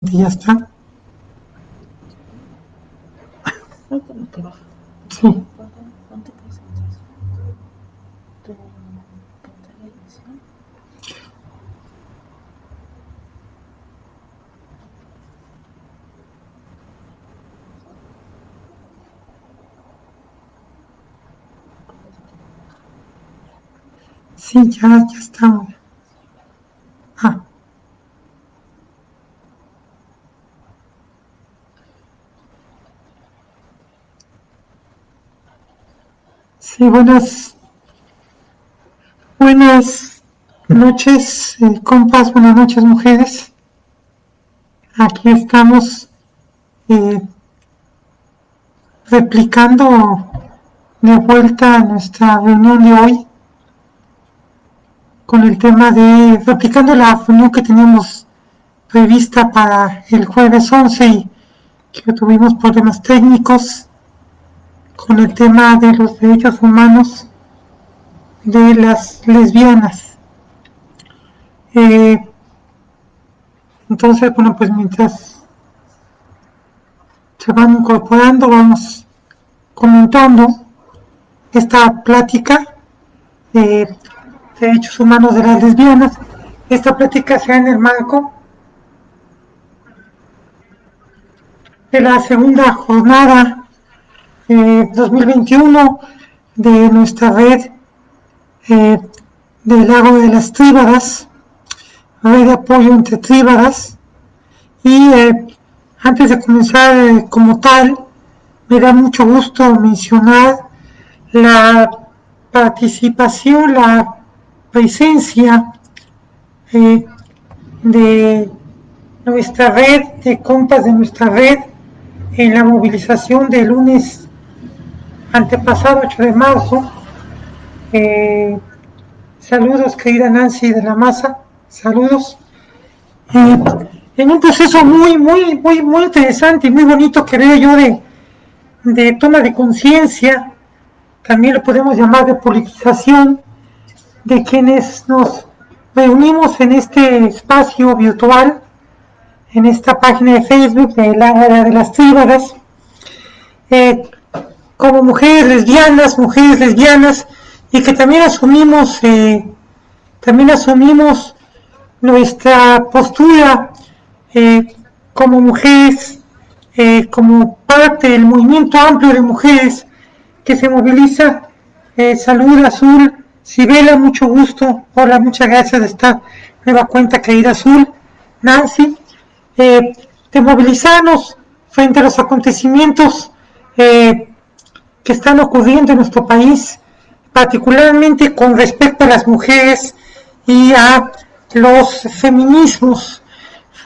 Y ya está. Creo que lo que baja. Sí. Ponte concentración. Tu pantalla inicial. Sí, ya estamos. Ah. Sí, buenas noches, compas, buenas noches, mujeres. Aquí estamos replicando de vuelta a nuestra reunión de hoy con el tema de replicando la reunión que teníamos prevista para el jueves 11 y que tuvimos problemas técnicos con el tema de los derechos humanos de las lesbianas. Entonces, bueno, pues mientras se van incorporando, vamos comentando esta plática de derechos humanos de las lesbianas. Esta plática se da en el marco de la segunda jornada 2021 de nuestra red del Lago de las Tríbadas, red de apoyo entre tríbadas. Y antes de comenzar como tal, me da mucho gusto mencionar la participación, la presencia de nuestra red, de compas de nuestra red, en la movilización del lunes antepasado, 8 de marzo. Saludos, querida Nancy de la Maza, saludos. En un proceso muy interesante y muy bonito que veo yo de toma de conciencia, también lo podemos llamar de politización, de quienes nos reunimos en este espacio virtual, en esta página de Facebook de la Área de las Tríbadas, como mujeres lesbianas, y que también asumimos nuestra postura como mujeres, como parte del movimiento amplio de mujeres que se moviliza. Salud Azul, Sibela, mucho gusto, hola, muchas gracias de esta nueva cuenta, querida Azul, Nancy, de movilizarnos frente a los acontecimientos que están ocurriendo en nuestro país, particularmente con respecto a las mujeres y a los feminismos.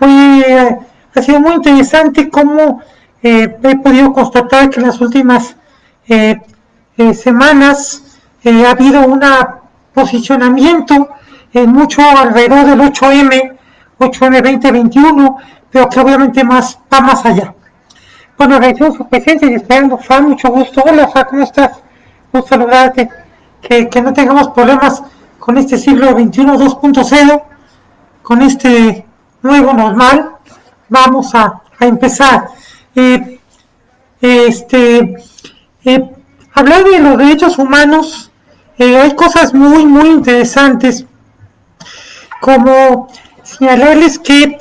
Ha sido muy interesante cómo he podido constatar que en las últimas semanas ha habido un posicionamiento mucho alrededor del 8M 2021, pero que obviamente va más allá. Bueno, agradecemos su presencia y esperando, Fran, mucho gusto. Hola, Fran, ¿cómo estás? Gusto saludarte. Que no tengamos problemas con este siglo XXI 2.0, con este nuevo normal. Vamos a empezar. Hablar de los derechos humanos, hay cosas muy interesantes, como señalarles que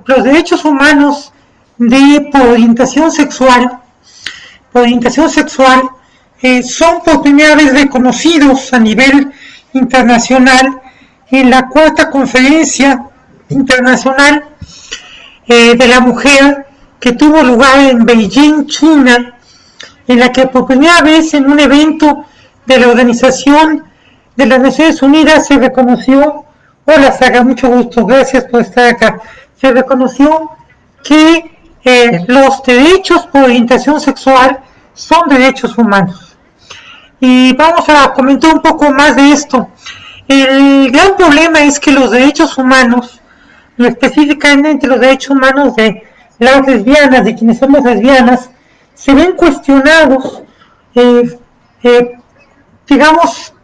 los derechos humanos por orientación sexual son por primera vez reconocidos a nivel internacional en la cuarta conferencia internacional de la mujer que tuvo lugar en Beijing, China, en la que por primera vez en un evento de la Organización de las Naciones Unidas se reconoció, hola Saga, mucho gusto, gracias por estar acá, se reconoció que los derechos por orientación sexual son derechos humanos. Y vamos a comentar un poco más de esto. El gran problema es que los derechos humanos, específicamente los derechos humanos de las lesbianas, de quienes somos lesbianas, se ven cuestionados, digamos,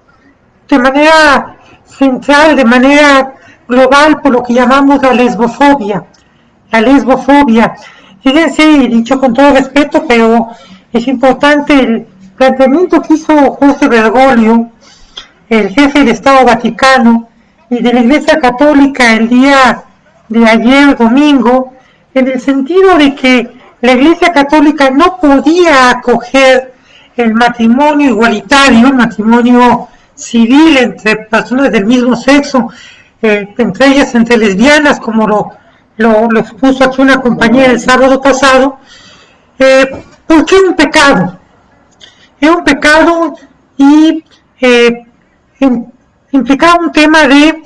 de manera central, de manera global, por lo que llamamos la lesbofobia. la lesbofobia. Fíjense, dicho con todo respeto, pero es importante el planteamiento que hizo José Bergoglio, el jefe del Estado Vaticano y de la Iglesia Católica el día de ayer, domingo, en el sentido de que la Iglesia Católica no podía acoger el matrimonio igualitario, el matrimonio civil entre personas del mismo sexo, entre ellas entre lesbianas, como lo expuso aquí una compañera el sábado pasado, porque es un pecado. Es un pecado y implicaba un tema de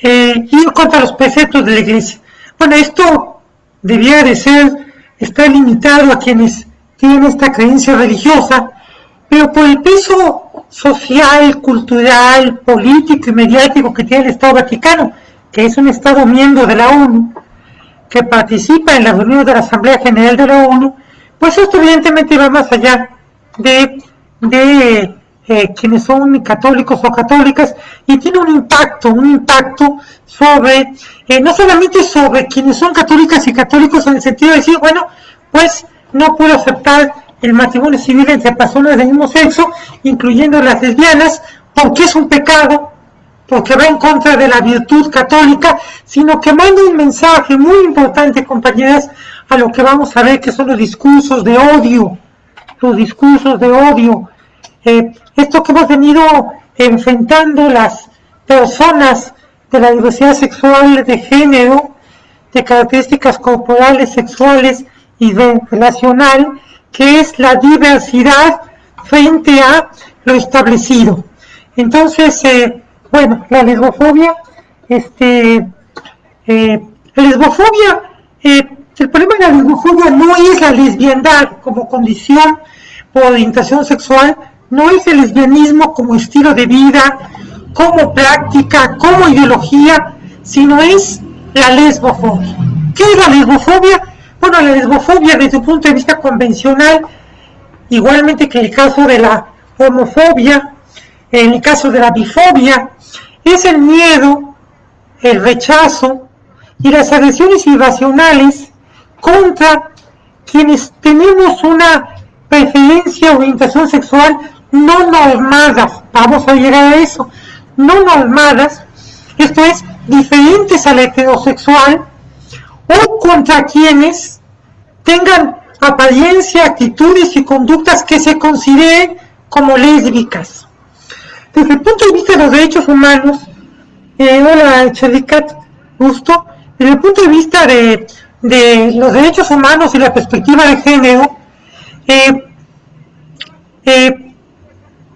ir contra los preceptos de la Iglesia. Bueno, esto debía de estar limitado a quienes tienen esta creencia religiosa, pero por el peso social, cultural, político y mediático que tiene el Estado Vaticano, que es un Estado miembro de la ONU, que participa en las reuniones de la Asamblea General de la ONU, pues esto evidentemente va más allá de quienes son católicos o católicas, y tiene un impacto sobre, no solamente sobre quienes son católicas y católicos en el sentido de decir, bueno, pues no puedo aceptar el matrimonio civil entre personas del mismo sexo, incluyendo las lesbianas, porque es un pecado, porque va en contra de la virtud católica, sino que manda un mensaje muy importante, compañeras, a lo que vamos a ver que son los discursos de odio, esto que hemos venido enfrentando las personas de la diversidad sexual, de género, de características corporales, sexuales y de relacional, que es la diversidad frente a lo establecido. Entonces, bueno, la lesbofobia, el problema de la lesbofobia no es la lesbiandad como condición por orientación sexual, no es el lesbianismo como estilo de vida, como práctica, como ideología, sino es la lesbofobia. ¿Qué es la lesbofobia? Bueno, la lesbofobia desde un punto de vista convencional, igualmente que el caso de la homofobia, en el caso de la bifobia, es el miedo, el rechazo y las agresiones irracionales contra quienes tenemos una preferencia o orientación sexual no normadas, vamos a llegar a eso, no normadas, esto es, diferentes a la heterosexual, o contra quienes tengan apariencia, actitudes y conductas que se consideren como lésbicas. Desde el punto de vista de los derechos humanos, hola Chelicat, gusto, desde el punto de vista de los derechos humanos y la perspectiva de género,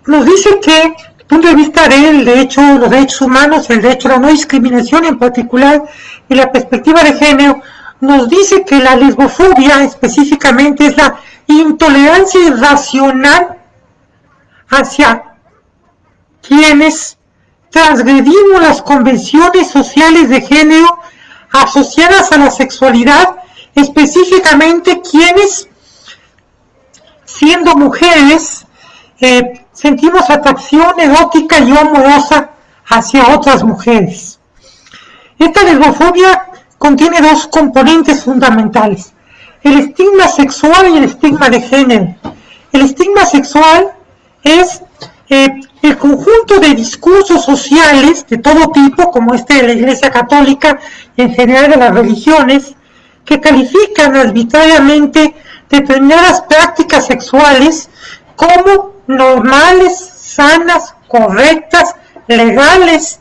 nos dice que, desde el punto de vista del derecho, los derechos humanos, el derecho a la no discriminación en particular, y la perspectiva de género, nos dice que la lesbofobia específicamente es la intolerancia irracional hacia quienes transgredimos las convenciones sociales de género asociadas a la sexualidad, específicamente quienes, siendo mujeres, sentimos atracción erótica y amorosa hacia otras mujeres. Esta lesbofobia contiene dos componentes fundamentales: el estigma sexual y el estigma de género. El estigma sexual es el conjunto de discursos sociales de todo tipo, como este de la Iglesia Católica y en general de las religiones, que califican arbitrariamente determinadas prácticas sexuales como normales, sanas, correctas, legales,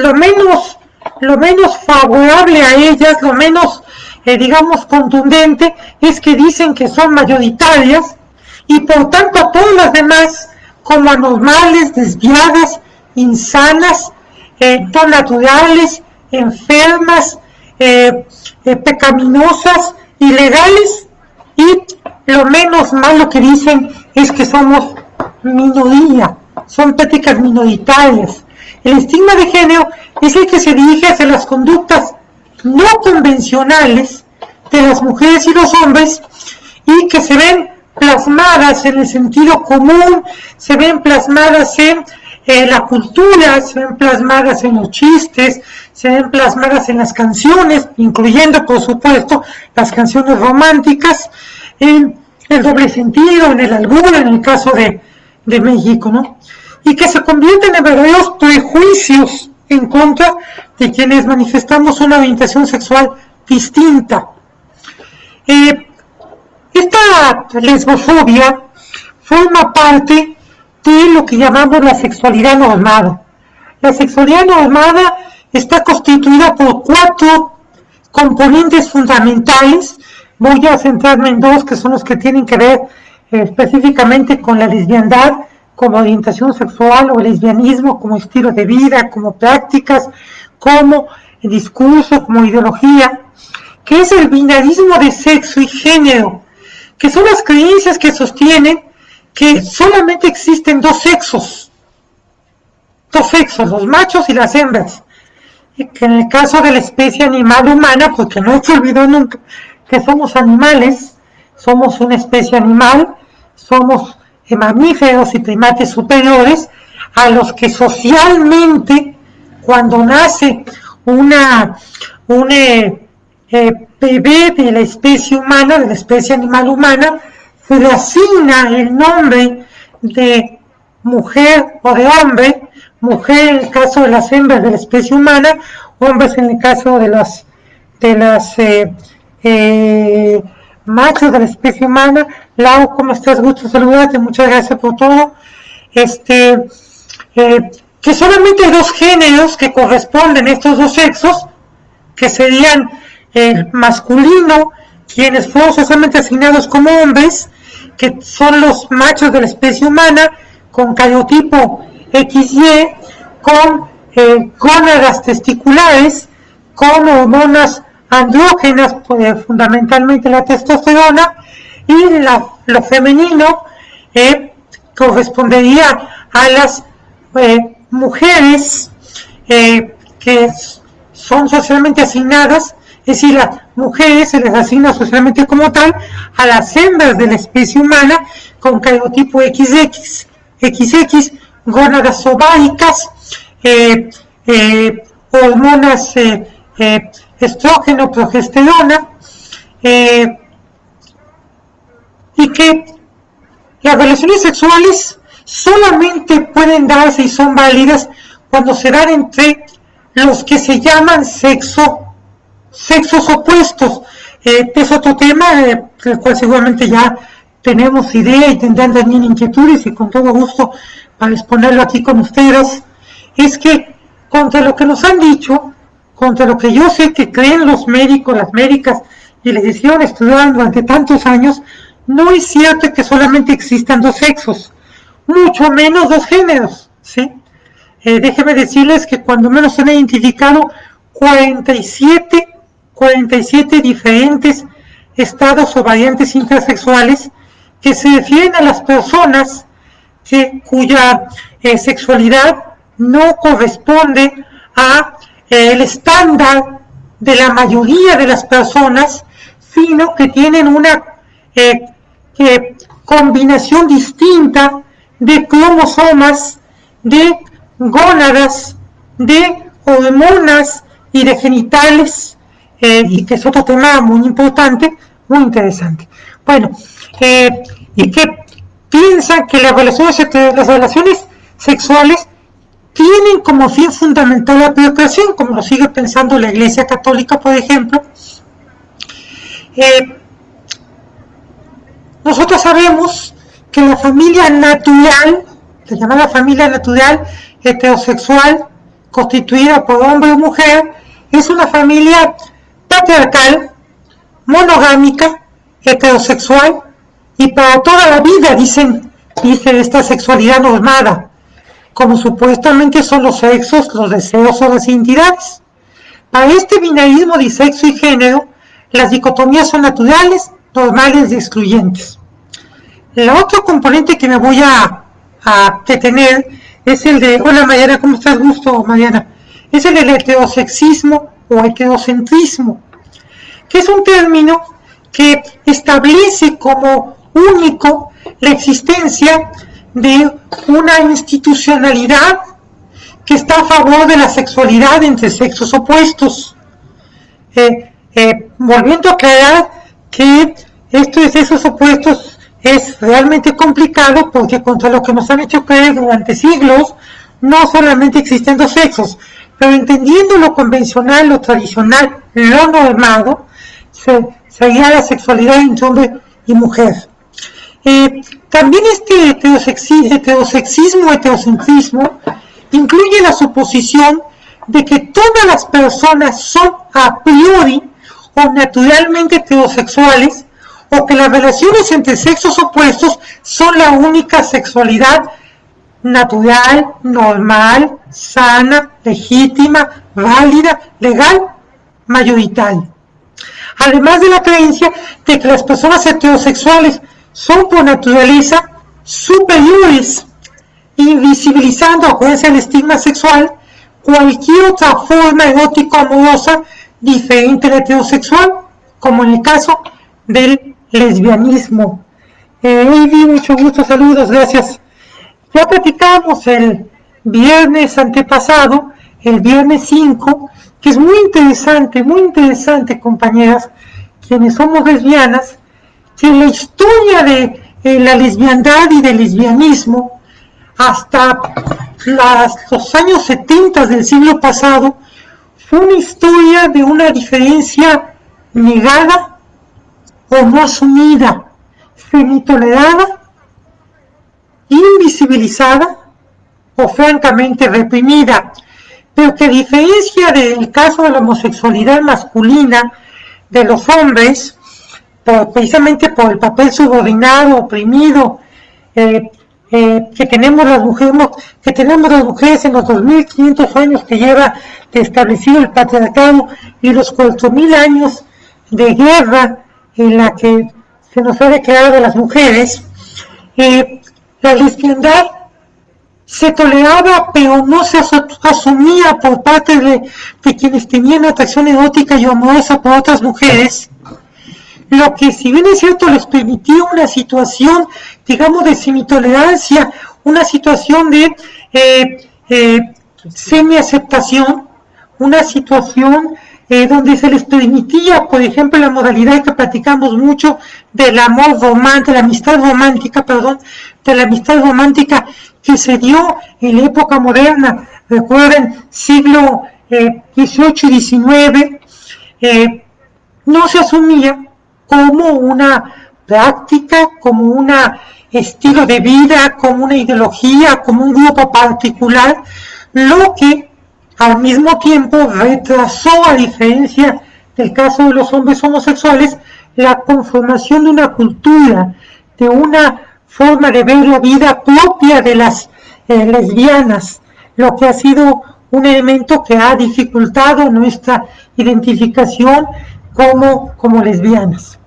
lo menos favorable a ellas, lo menos, digamos, contundente, es que dicen que son mayoritarias, y por tanto a todas las demás como anormales, desviadas, insanas, no naturales, enfermas, pecaminosas, ilegales, y lo menos malo que dicen es que somos minoría, son prácticas minoritarias. El estigma de género es el que se dirige hacia las conductas no convencionales de las mujeres y los hombres, y que se ven plasmadas en el sentido común, se ven plasmadas en la cultura, se ven plasmadas en los chistes, se ven plasmadas en las canciones, incluyendo, por supuesto, las canciones románticas, en el doble sentido, en el albur, en el caso de México, ¿no? Y que se convierten en verdaderos prejuicios en contra de quienes manifestamos una orientación sexual distinta. Esta lesbofobia forma parte de lo que llamamos la sexualidad normada. La sexualidad normada está constituida por 4 componentes fundamentales. Voy a centrarme en 2, que son los que tienen que ver específicamente con la lesbiandad como orientación sexual, o el lesbianismo como estilo de vida, como prácticas, como discurso, como ideología, que es el binarismo de sexo y género, que son las creencias que sostienen que solamente existen 2 sexos, los machos y las hembras, y que en el caso de la especie animal humana, porque no se olvidó nunca que somos animales, somos una especie animal, somos mamíferos y primates superiores, a los que socialmente, cuando nace un bebé de la especie humana, de la especie animal humana, se le asigna el nombre de mujer o de hombre, mujer en el caso de las hembras de la especie humana, hombres en el caso de las machos de la especie humana. Lau, ¿cómo estás? Gusto saludarte, muchas gracias por todo. Que solamente hay 2 géneros que corresponden a estos 2 sexos, que serían el masculino, quienes fueron socialmente asignados como hombres, que son los machos de la especie humana, con cariotipo XY, con gónadas testiculares, con hormonas andrógenas, fundamentalmente la testosterona, y lo femenino correspondería a las mujeres que son socialmente asignadas, es decir, las mujeres se les asigna socialmente como tal a las hembras de la especie humana con cariotipo XX, gónadas ováricas, hormonas estrógeno, progesterona, y que las relaciones sexuales solamente pueden darse y son válidas cuando se dan entre los que se llaman sexos opuestos. Es otro tema del cual seguramente ya tenemos idea y tendrán también inquietudes, y con todo gusto para exponerlo aquí con ustedes. Es que contra lo que nos han dicho, contra lo que yo sé que creen los médicos, las médicas, y les hicieron estudiar durante tantos años, no es cierto que solamente existan 2 sexos, mucho menos 2 géneros, ¿sí? Déjenme decirles que cuando menos se han identificado 47 diferentes estados o variantes intersexuales que se refieren a las personas cuya sexualidad no corresponde a el estándar de la mayoría de las personas, sino que tienen una combinación distinta de cromosomas, de gónadas, de hormonas y de genitales, y que es otro tema muy importante, muy interesante. Bueno, y que piensan que las relaciones sexuales tienen como fin fundamental la procreación, como lo sigue pensando la Iglesia Católica, por ejemplo. Nosotros sabemos que la familia natural, la llamada familia natural heterosexual, constituida por hombre y mujer, es una familia patriarcal, monogámica, heterosexual, y para toda la vida, dice esta sexualidad normada, como supuestamente son los sexos, los deseos o las identidades. Para este binarismo de sexo y género, las dicotomías son naturales, normales y excluyentes. El otro componente que me voy a detener es el de, hola Mariana, ¿cómo estás? Gusto, Mariana. Es el del heterosexismo o heterocentrismo, que es un término que establece como único la existencia de una institucionalidad que está a favor de la sexualidad entre sexos opuestos. Volviendo a aclarar que esto de sexos opuestos es realmente complicado, porque contra lo que nos han hecho creer durante siglos, no solamente existen dos sexos, pero entendiendo lo convencional, lo tradicional, lo normado, sería la sexualidad entre hombre y mujer. También este heterosexismo, heterocentrismo, incluye la suposición de que todas las personas son a priori o naturalmente heterosexuales, o que las relaciones entre sexos opuestos son la única sexualidad natural, normal, sana, legítima, válida, legal, mayoritaria. Además de la creencia de que las personas heterosexuales son por naturaleza superiores, invisibilizando, acuérdense, el estigma sexual, cualquier otra forma erótico-amorosa diferente del heterosexual, como en el caso del lesbianismo. Ivy, mucho gusto, saludos, gracias. Ya platicamos el viernes antepasado, el viernes 5, que es muy interesante, compañeras, quienes somos lesbianas, que la historia de la lesbiandad y del lesbianismo hasta los años 70 del siglo pasado fue una historia de una diferencia negada o no asumida, semitolerada, invisibilizada o francamente reprimida, pero que a diferencia del caso de la homosexualidad masculina de los hombres, precisamente por el papel subordinado, oprimido, que tenemos las mujeres en los 2500 años que lleva establecido el patriarcado y los 4000 años de guerra en la que se nos ha declarado a las mujeres, la lesbiandad se toleraba pero no se asumía por parte de quienes tenían atracción erótica y amorosa por otras mujeres, lo que, si bien es cierto, les permitía una situación, digamos, de semitolerancia, una situación de semi-aceptación, una situación donde se les permitía, por ejemplo, la modalidad que platicamos mucho del amor romántico, de la amistad romántica que se dio en la época moderna. Recuerden, siglo XVIII y XIX, no se asumía como una práctica, como un estilo de vida, como una ideología, como un grupo particular, lo que al mismo tiempo retrasó, a diferencia del caso de los hombres homosexuales, la conformación de una cultura, de una forma de ver la vida propia de las lesbianas, lo que ha sido un elemento que ha dificultado nuestra identificación como lesbianas.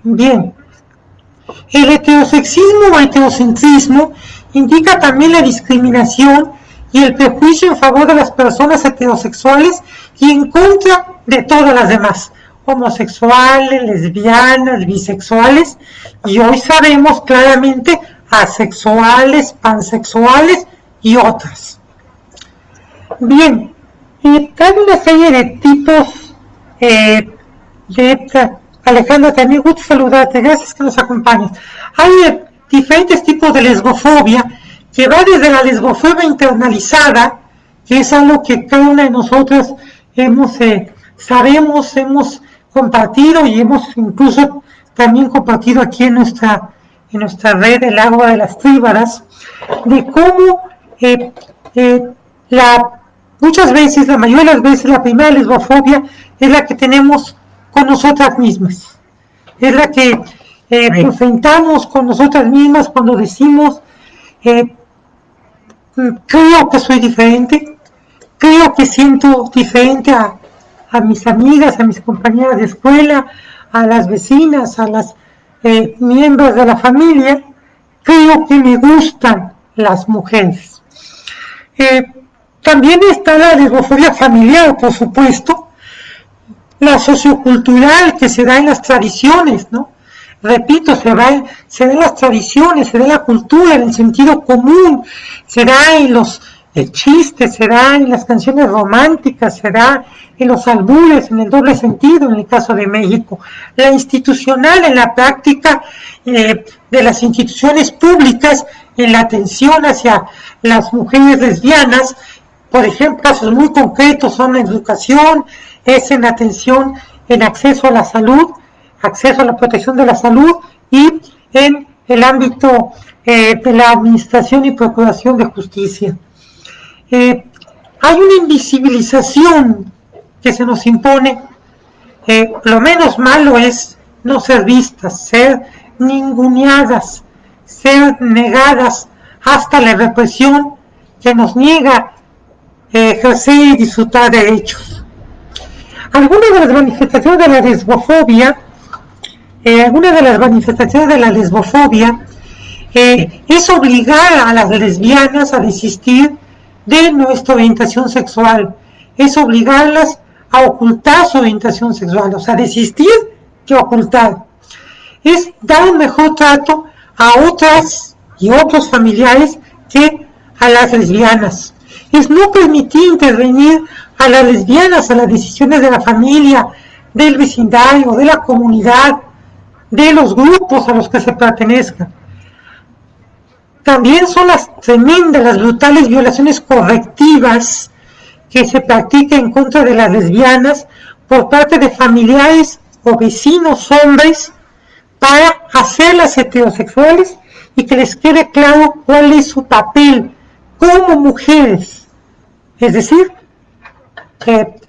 Bien, el heterosexismo o heterocentrismo indica también la discriminación y el prejuicio en favor de las personas heterosexuales y en contra de todas las demás, homosexuales, lesbianas, bisexuales, y hoy sabemos claramente asexuales, pansexuales y otras. Bien, hay una serie de tipos Alejandra, también gusto saludarte, gracias que nos acompañas. Hay diferentes tipos de lesbofobia, que va desde la lesbofobia internalizada, que es algo que cada una de nosotras hemos compartido y hemos incluso también compartido aquí en nuestra red El Agua de las Tríbadas, de cómo muchas veces, la mayoría de las veces, la primera lesbofobia es la que tenemos con nosotras mismas, es la que enfrentamos con nosotras mismas cuando decimos creo que soy diferente, creo que siento diferente a mis amigas, a mis compañeras de escuela, a las vecinas, a las miembros de la familia, creo que me gustan las mujeres. También está la lesbofobia familiar, por supuesto, la sociocultural que se da en las tradiciones, ¿no? Repito, se da en las tradiciones, se da en la cultura, en el sentido común, se da en los el chiste se da en las canciones románticas, se da en los albures, en el doble sentido en el caso de México. La institucional en la práctica de las instituciones públicas en la atención hacia las mujeres lesbianas, por ejemplo, casos muy concretos son en educación, es en atención en acceso a la salud, acceso a la protección de la salud y en el ámbito de la administración y procuración de justicia. Hay una invisibilización que se nos impone. Lo menos malo es no ser vistas, ser ninguneadas, ser negadas hasta la represión que nos niega ejercer y disfrutar derechos. Algunas de las manifestaciones de la lesbofobia, es obligar a las lesbianas a desistir de nuestra orientación sexual, es obligarlas a ocultar su orientación sexual, o sea, desistir que ocultar, es dar un mejor trato a otras y otros familiares que a las lesbianas, es no permitir intervenir a las lesbianas a las decisiones de la familia, del vecindario, de la comunidad, de los grupos a los que se pertenezcan. También son las tremendas, las brutales violaciones correctivas que se practican en contra de las lesbianas por parte de familiares o vecinos hombres para hacerlas heterosexuales y que les quede claro cuál es su papel como mujeres. Es decir,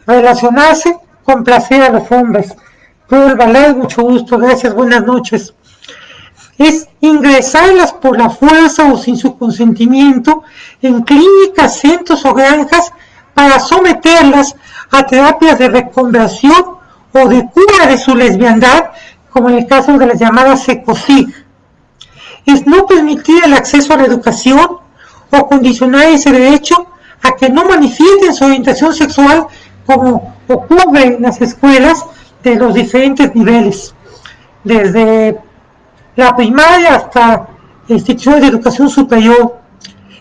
relacionarse con placer a los hombres. Todo el mucho gusto, gracias, buenas noches. Es ingresarlas por la fuerza o sin su consentimiento en clínicas, centros o granjas para someterlas a terapias de reconversión o de cura de su lesbiandad, como en el caso de las llamadas ECOSIG. Es no permitir el acceso a la educación o condicionar ese derecho a que no manifiesten su orientación sexual como ocurre en las escuelas de los diferentes niveles, desde la primaria hasta instituciones de educación superior.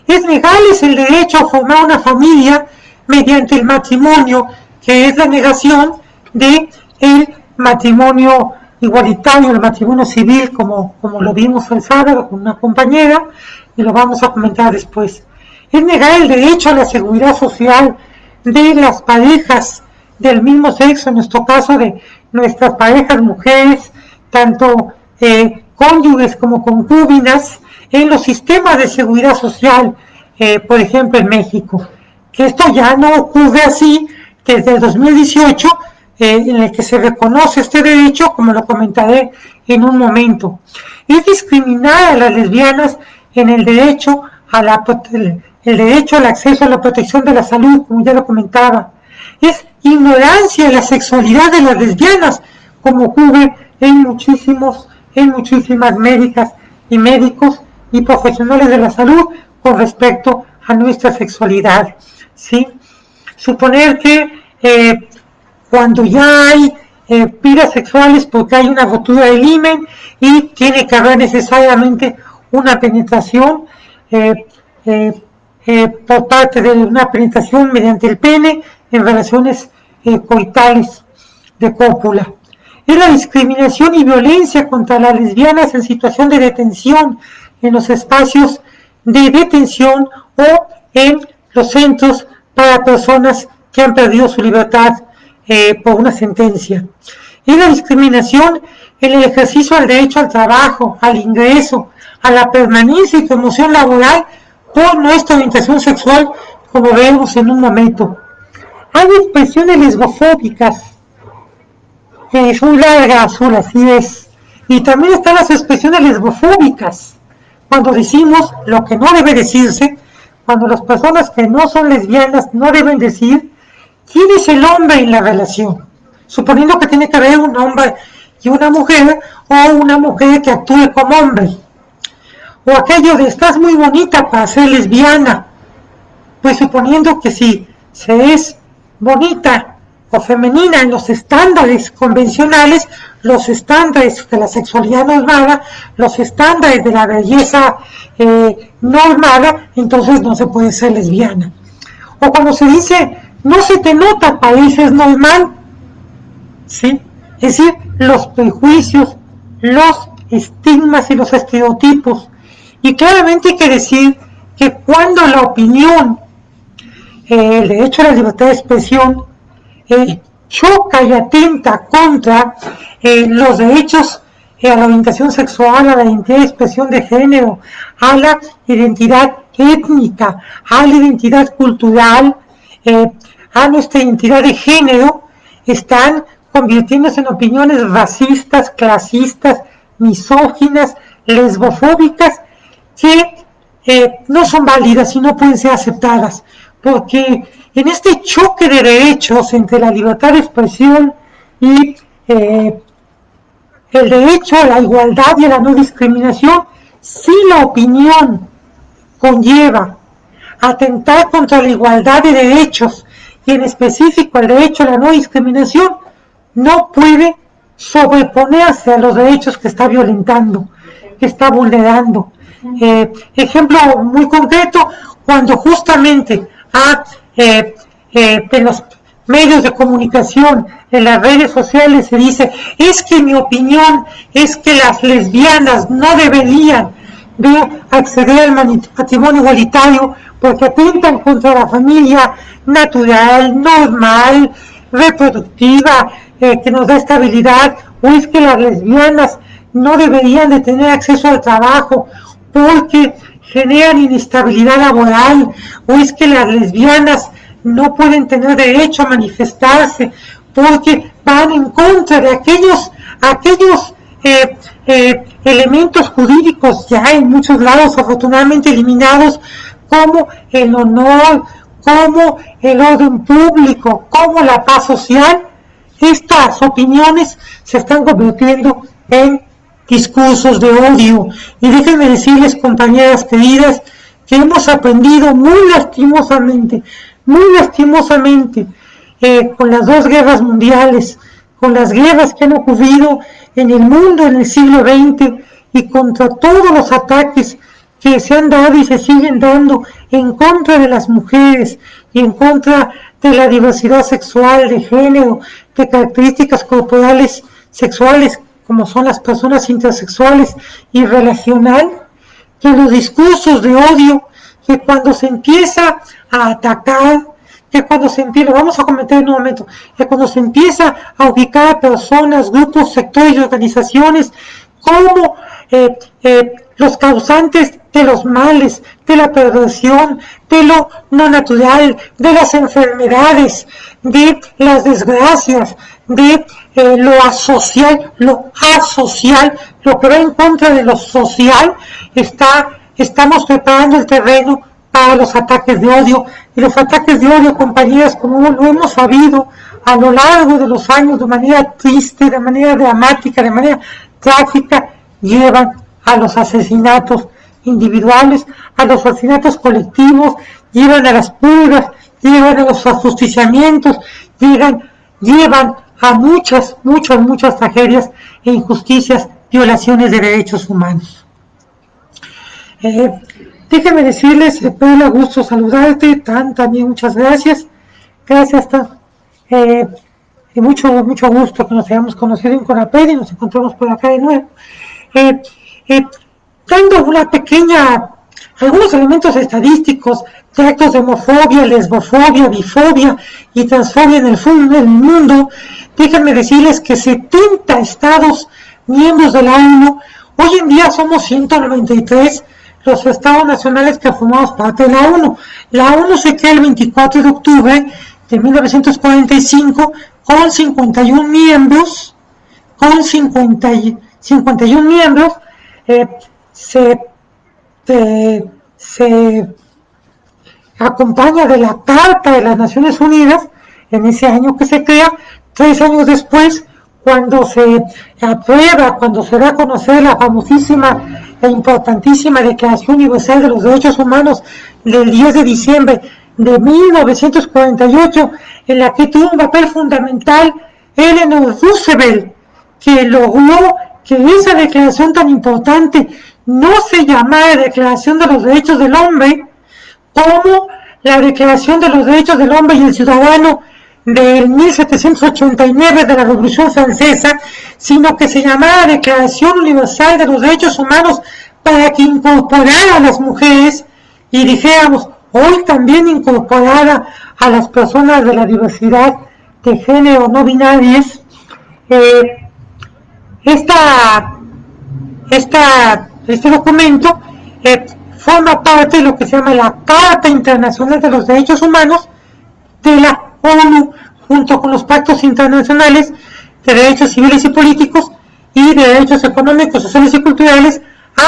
Es negarles el derecho a formar una familia mediante el matrimonio, que es la negación de el matrimonio igualitario, el matrimonio civil, como lo vimos el sábado con una compañera, y lo vamos a comentar después. Es negar el derecho a la seguridad social de las parejas del mismo sexo, en nuestro caso de nuestras parejas mujeres, tanto cónyuges como concubinas, en los sistemas de seguridad social, por ejemplo en México, que esto ya no ocurre así desde el 2018, en el que se reconoce este derecho, como lo comentaré en un momento. Es discriminar a las lesbianas en el derecho el derecho al acceso a la protección de la salud, como ya lo comentaba. Es ignorancia de la sexualidad de las lesbianas, como ocurre en muchísimas médicas y médicos y profesionales de la salud con respecto a nuestra sexualidad, ¿sí? Suponer que cuando ya hay vidas sexuales porque hay una rotura del himen y tiene que haber necesariamente una penetración por parte de una penetración mediante el pene en relaciones coitales de cópula. Es la discriminación y violencia contra las lesbianas en situación de detención en los espacios de detención o en los centros para personas que han perdido su libertad por una sentencia. Es la discriminación en el ejercicio del derecho al trabajo, al ingreso, a la permanencia y promoción laboral por nuestra orientación sexual, como veremos en un momento. Hay expresiones lesbofóbicas, son largas, Azul, así es. Y también están las expresiones lesbofóbicas, cuando decimos lo que no debe decirse, cuando las personas que no son lesbianas no deben decir quién es el hombre en la relación, suponiendo que tiene que haber un hombre y una mujer, o una mujer que actúe como hombre. O aquello de estás muy bonita para ser lesbiana, pues suponiendo que si se es bonita o femenina en los estándares convencionales, los estándares de la sexualidad normada, los estándares de la belleza normada, entonces no se puede ser lesbiana. O cuando se dice, no se te nota, pareces normal, ¿sí? Es decir, los prejuicios, los estigmas y los estereotipos. Y claramente hay que decir que cuando la opinión, el derecho a la libertad de expresión, choca y atenta contra los derechos a la orientación sexual, a la identidad de expresión de género, a la identidad étnica, a la identidad cultural, a nuestra identidad de género, están convirtiéndose en opiniones racistas, clasistas, misóginas, lesbofóbicas, que no son válidas y no pueden ser aceptadas, porque en este choque de derechos entre la libertad de expresión y el derecho a la igualdad y a la no discriminación, si la opinión conlleva atentar contra la igualdad de derechos y en específico el derecho a la no discriminación, no puede sobreponerse a los derechos que está violentando, que está vulnerando. Ejemplo muy concreto, cuando justamente en los medios de comunicación, en las redes sociales se dice, es que mi opinión es que las lesbianas no deberían de acceder al matrimonio igualitario porque atentan contra la familia natural, normal, reproductiva, que nos da estabilidad, o es que las lesbianas no deberían de tener acceso al trabajo porque generan inestabilidad laboral, o es que las lesbianas no pueden tener derecho a manifestarse porque van en contra de aquellos elementos jurídicos ya en muchos lados afortunadamente eliminados, como el honor, como el orden público, como la paz social. Estas opiniones se están convirtiendo en discursos de odio. Y déjenme decirles, compañeras queridas, que hemos aprendido muy lastimosamente, con las dos guerras mundiales, con las guerras que han ocurrido en el mundo en el siglo XX y contra todos los ataques que se han dado y se siguen dando en contra de las mujeres y en contra de la diversidad sexual, de género, de características corporales sexuales, como son las personas intersexuales y relacional, que los discursos de odio, que cuando se empieza a atacar, que cuando se empieza, vamos a comentar en un momento, que cuando se empieza a ubicar a personas, grupos, sectores y organizaciones como los causantes de los males, de la perversión, de lo no natural, de las enfermedades, de las desgracias, de lo asocial, lo que va en contra de lo social, estamos preparando el terreno para los ataques de odio. Y los ataques de odio, compañeras, como lo hemos sabido a lo largo de los años, de manera triste, de manera dramática, de manera trágica, llevan a los asesinatos individuales, a los asesinatos colectivos, llevan a las purgas, llevan a los ajusticiamientos, llevan a muchas tragedias e injusticias, violaciones de derechos humanos. Déjenme decirles, Perla, gusto saludarte, también muchas gracias, y mucho gusto que nos hayamos conocido en CONAPRED y nos encontramos por acá de nuevo. Dando algunos elementos estadísticos de actos de homofobia, lesbofobia, bifobia y transfobia en el mundo, déjenme decirles que 70 estados miembros de la ONU, hoy en día somos 193 los estados nacionales que formamos parte de la ONU. La ONU se crea el 24 de octubre de 1945 con 51 miembros, se acompaña de la Carta de las Naciones Unidas en ese año que se crea. 3 años después, cuando se aprueba, cuando se da a conocer la famosísima e importantísima Declaración Universal de los Derechos Humanos del 10 de diciembre de 1948, en la que tuvo un papel fundamental Eleanor Roosevelt, que logró que esa declaración tan importante no se llamara Declaración de los Derechos del Hombre, como la Declaración de los Derechos del Hombre y el Ciudadano del 1789 de la Revolución Francesa, sino que se llamara Declaración Universal de los Derechos Humanos, para que incorporara a las mujeres y dijéramos, hoy también incorporara a las personas de la diversidad de género no binarias. Este documento forma parte de lo que se llama la Carta Internacional de los Derechos Humanos de la ONU, junto con los pactos internacionales de derechos civiles y políticos y de derechos económicos, sociales y culturales,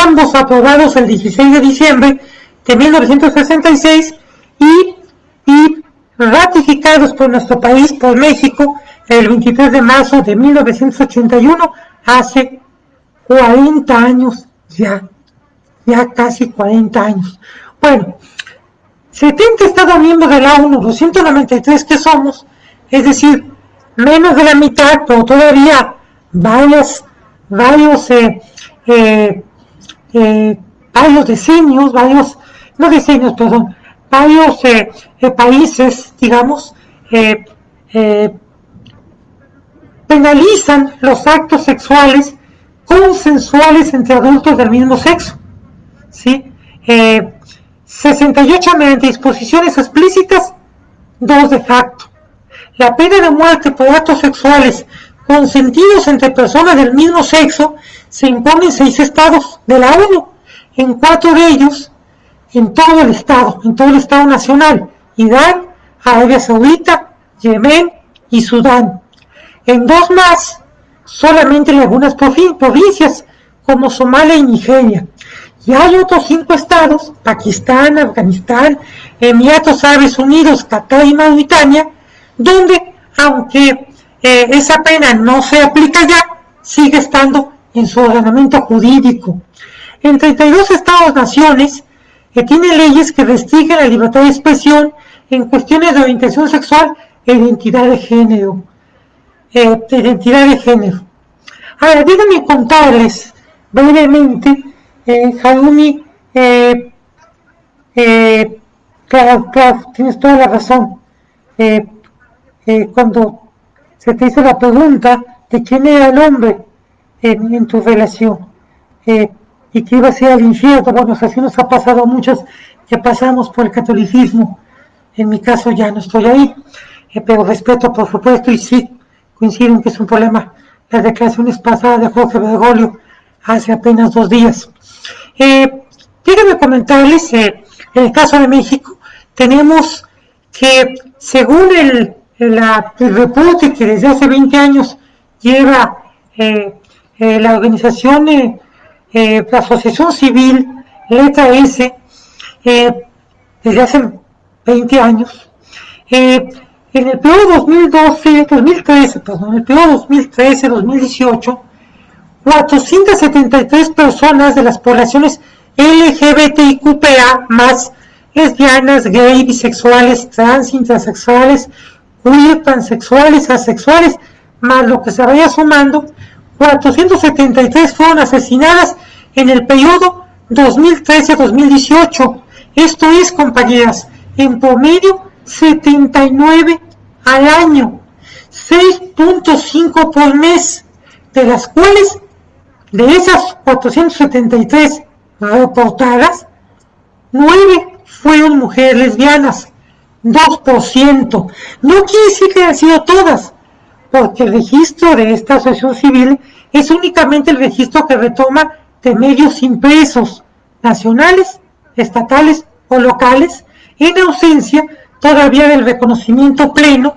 ambos aprobados el 16 de diciembre de 1966 y ratificados por nuestro país, por México, el 23 de marzo de 1981, hace 40 años ya casi 40 años. Bueno, 70 Estados miembros de la ONU, los 193 que somos, es decir, menos de la mitad, pero todavía varios decenios, varios países, digamos, penalizan los actos sexuales consensuales entre adultos del mismo sexo, ¿sí? 68 mediante disposiciones explícitas, 2 de facto. La pena de muerte por actos sexuales consentidos entre personas del mismo sexo se impone en 6 estados de la ONU, en 4 de ellos en todo el estado nacional: Irán, Arabia Saudita, Yemen y Sudán. En 2 más, solamente en algunas provincias como Somalia y Nigeria. Y hay otros 5 estados, Pakistán, Afganistán, Emiratos Árabes Unidos, Qatar y Mauritania, donde, aunque esa pena no se aplica ya, sigue estando en su ordenamiento jurídico. En 32 estados-naciones tienen leyes que restringen la libertad de expresión en cuestiones de orientación sexual e identidad de género. Ahora, déjenme contarles brevemente, Harumi, claro, tienes toda la razón. Cuando se te hizo la pregunta de quién era el hombre en tu relación y que ibas a ir al infierno, bueno, así nos ha pasado a muchos que pasamos por el catolicismo. En mi caso ya no estoy ahí, pero respeto, por supuesto, y sí, coinciden que es un problema. Las declaraciones pasadas de Jorge Bergoglio hace apenas 2 días. Déjenme comentarles, en el caso de México, tenemos que, según el reporte que desde hace 20 años lleva la organización, la Asociación Civil Letra S, desde hace 20 años, en el periodo 2013-2018, 473 personas de las poblaciones LGBTIQPA+, lesbianas, gay, bisexuales, trans, intersexuales, queer, pansexuales, asexuales, más lo que se vaya sumando, 473 fueron asesinadas en el periodo 2013-2018. Esto es, compañeras, en promedio 79 al año, 6.5 por mes, de las cuales, de esas 473 reportadas, 9 fueron mujeres lesbianas, 2%. No quiere decir que hayan sido todas, porque el registro de esta asociación civil es únicamente el registro que retoma de medios impresos, nacionales, estatales o locales, en ausencia todavía del reconocimiento pleno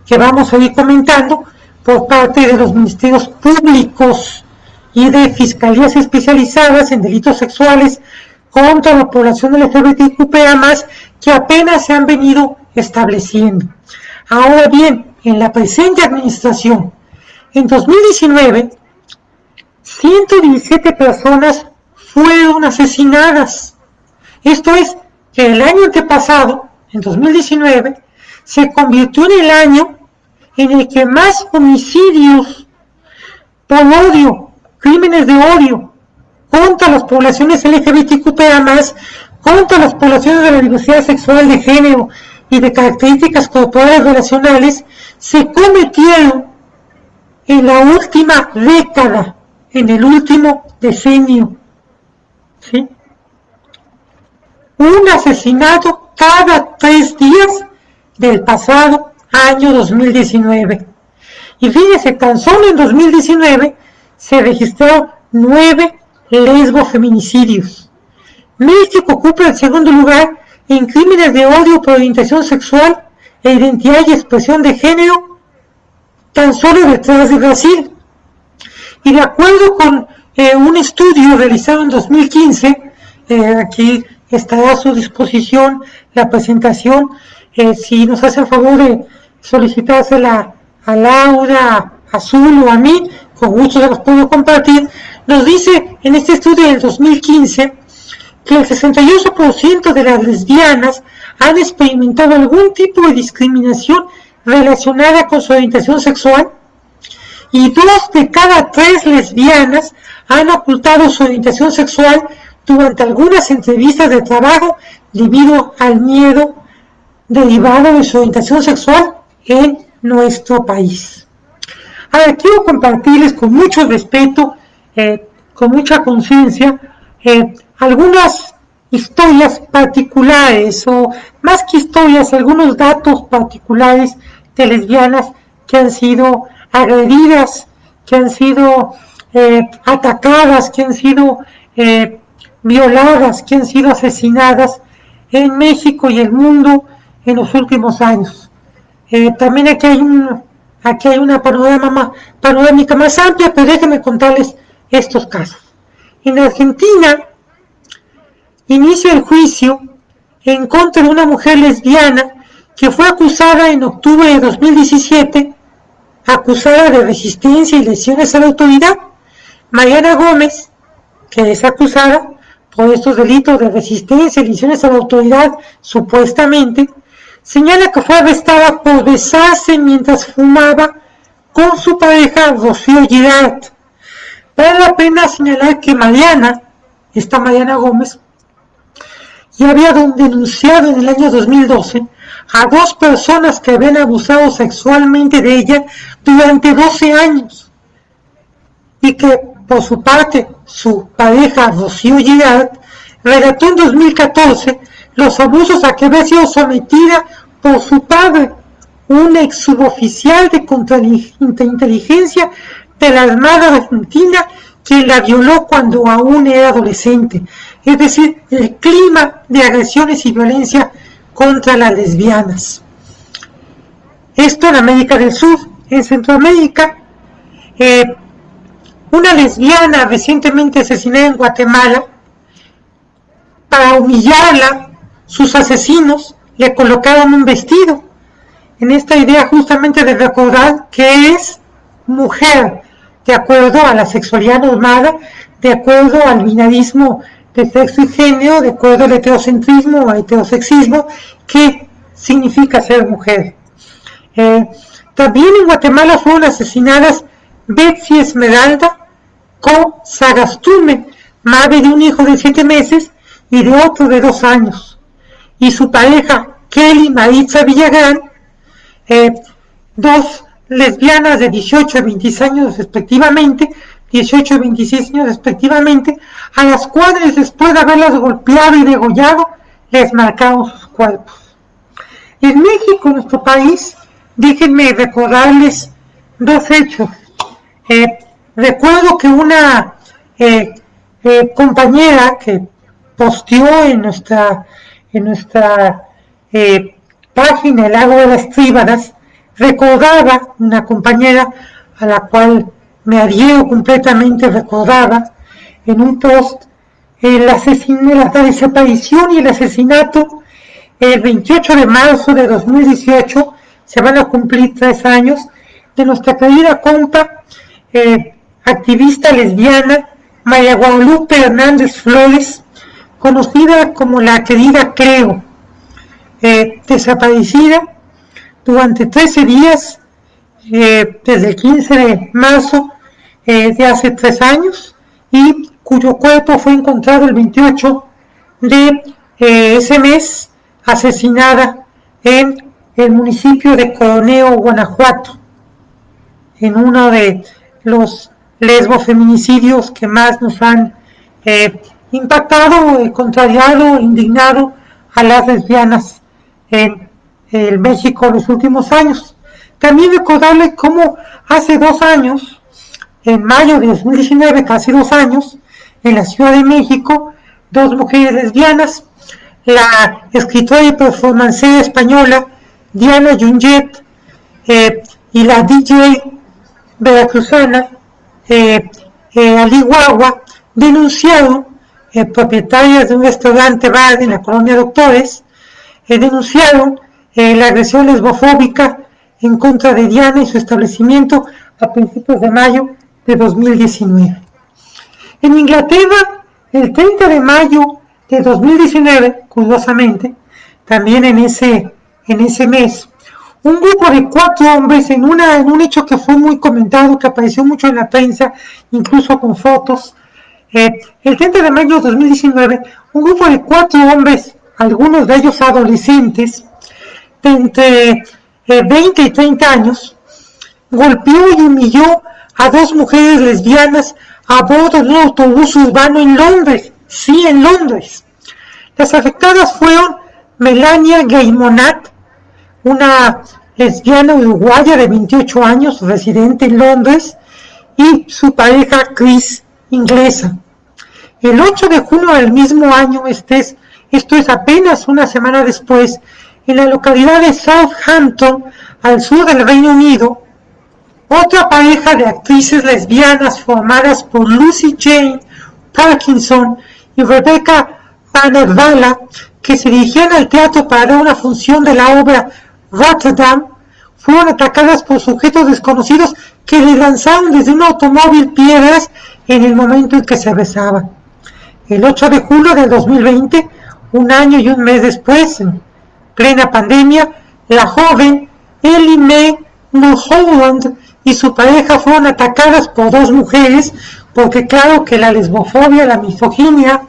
que vamos a ir comentando por parte de los ministerios públicos y de fiscalías especializadas en delitos sexuales contra la población LGBTIQPA+, que apenas se han venido estableciendo. Ahora bien, en la presente administración, en 2019, 117 personas fueron asesinadas. Esto es, que el año antepasado, en 2019, se convirtió en el año en el que más homicidios por odio, crímenes de odio contra las poblaciones LGBTQ+, contra las poblaciones de la diversidad sexual, de género y de características corporales relacionales se cometieron en la última década, en el último decenio. ¿Sí? Un asesinato cada 3 días del pasado año 2019. Y fíjese, tan solo en 2019 se registraron 9 lesbofeminicidios. México ocupa el segundo lugar en crímenes de odio por orientación sexual e identidad y expresión de género, tan solo detrás de Brasil. Y de acuerdo con un estudio realizado en 2015, aquí estará a su disposición la presentación, si nos hace el favor de solicitársela a Laura, a Azul o a mí, con gusto se los puedo compartir. Nos dice en este estudio del 2015 que el 68% de las lesbianas han experimentado algún tipo de discriminación relacionada con su orientación sexual, y 2 de cada 3 lesbianas han ocultado su orientación sexual durante algunas entrevistas de trabajo debido al miedo derivado de su orientación sexual en nuestro país. Ahora, quiero compartirles con mucho respeto, con mucha conciencia, algunas historias particulares, o más que historias, algunos datos particulares de lesbianas que han sido agredidas, que han sido atacadas, que han sido violadas, que han sido asesinadas en México y el mundo en los últimos años. También aquí hay una panorámica más amplia, pero déjenme contarles estos casos. En Argentina inicia el juicio en contra de una mujer lesbiana que fue acusada en octubre de 2017, acusada de resistencia y lesiones a la autoridad. Mariana Gómez, que es acusada por estos delitos de resistencia y lesiones a la autoridad, supuestamente, señala que fue arrestada por besarse mientras fumaba con su pareja Rocío Girard. Vale la pena señalar que Mariana Gómez, ya había denunciado en el año 2012 a 2 personas que habían abusado sexualmente de ella durante 12 años, y que por su parte su pareja Rocío Girard relató en 2014 los abusos a que había sido sometida por su padre, un ex suboficial de contrainteligencia de la Armada Argentina, quien la violó cuando aún era adolescente. Es decir, el clima de agresiones y violencia contra las lesbianas. Esto en América del Sur. En Centroamérica, una lesbiana recientemente asesinada en Guatemala. Para humillarla, sus asesinos le colocaron un vestido, en esta idea justamente de recordar que es mujer, de acuerdo a la sexualidad normada, de acuerdo al binarismo de sexo y género, de acuerdo al heterocentrismo o heterosexismo, que significa ser mujer. También en Guatemala fueron asesinadas Betsy Esmeralda Sagastume, madre de un hijo de 7 meses y de otro de 2 años, y su pareja Kelly Maritza Villagrán, 2 lesbianas de 18 y 26 años respectivamente, 18 y 26 años respectivamente, a las cuales después de haberlas golpeado y degollado, les marcaron sus cuerpos. En México, nuestro país, déjenme recordarles 2 hechos. Recuerdo que una compañera que posteó en nuestra página El Lago de las Tríbadas, recordaba, una compañera a la cual me adhiero completamente, recordaba en un post la desaparición y el asesinato el 28 de marzo de 2018, se van a cumplir 3 años, de nuestra querida compa, activista lesbiana, María Guadalupe Hernández Flores, conocida como la querida Cleo. desaparecida durante 13 días, desde el 15 de marzo de hace 3 años, y cuyo cuerpo fue encontrado el 28 de ese mes, asesinada en el municipio de Coroneo, Guanajuato, en uno de los lesbofeminicidios que más nos han impactado, contrariado, indignado a las lesbianas en el México en los últimos años. También recordarles cómo hace 2 años, en mayo de 2019, casi 2 años, en la Ciudad de México, 2 mujeres lesbianas, la escritora y performancera española Diana Junget y la DJ veracruzana Ali Guagua, denunciaron, propietarias de un restaurante bar en la colonia Doctores, denunciaron la agresión lesbofóbica en contra de Diana y su establecimiento a principios de mayo de 2019. En Inglaterra, el 30 de mayo de 2019, curiosamente, también en ese mes, un grupo de 4 hombres en un hecho que fue muy comentado, que apareció mucho en la prensa, incluso con fotos. El 30 de mayo de 2019, un grupo de 4 hombres, algunos de ellos adolescentes, de entre 20 y 30 años, golpeó y humilló a 2 mujeres lesbianas a bordo de un autobús urbano en Londres. Sí, en Londres. Las afectadas fueron Melania Gaymonat, una lesbiana uruguaya de 28 años, residente en Londres, y su pareja Chris, inglesa. El 8 de junio del mismo año, esto es apenas una semana después, en la localidad de Southampton, al sur del Reino Unido, otra pareja de actrices lesbianas formadas por Lucy Jane Parkinson y Rebecca Panervala, que se dirigían al teatro para dar una función de la obra Rotterdam, fueron atacadas por sujetos desconocidos que les lanzaron desde un automóvil piedras en el momento en que se besaban. El 8 de julio del 2020, un año y un mes después, en plena pandemia, la joven Ellie Mae Mulholland y su pareja fueron atacadas por 2 mujeres, porque claro que la lesbofobia, la misoginia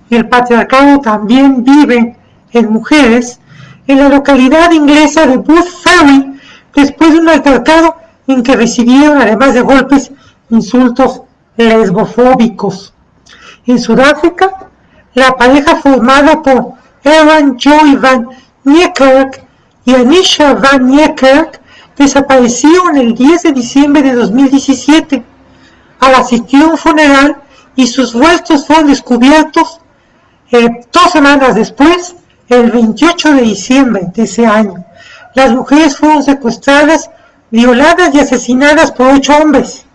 y el patriarcado también viven en mujeres, en la localidad inglesa de Booth Ferry, después de un altercado en que recibieron, además de golpes, insultos lesbofóbicos. En Sudáfrica, la pareja formada por Eran Joy van Niekerk y Anisha van Niekerk desaparecieron el 10 de diciembre de 2017. Al asistir a un funeral y sus restos fueron descubiertos 2 semanas después, el 28 de diciembre de ese año. Las mujeres fueron secuestradas, violadas y asesinadas por 8 hombres.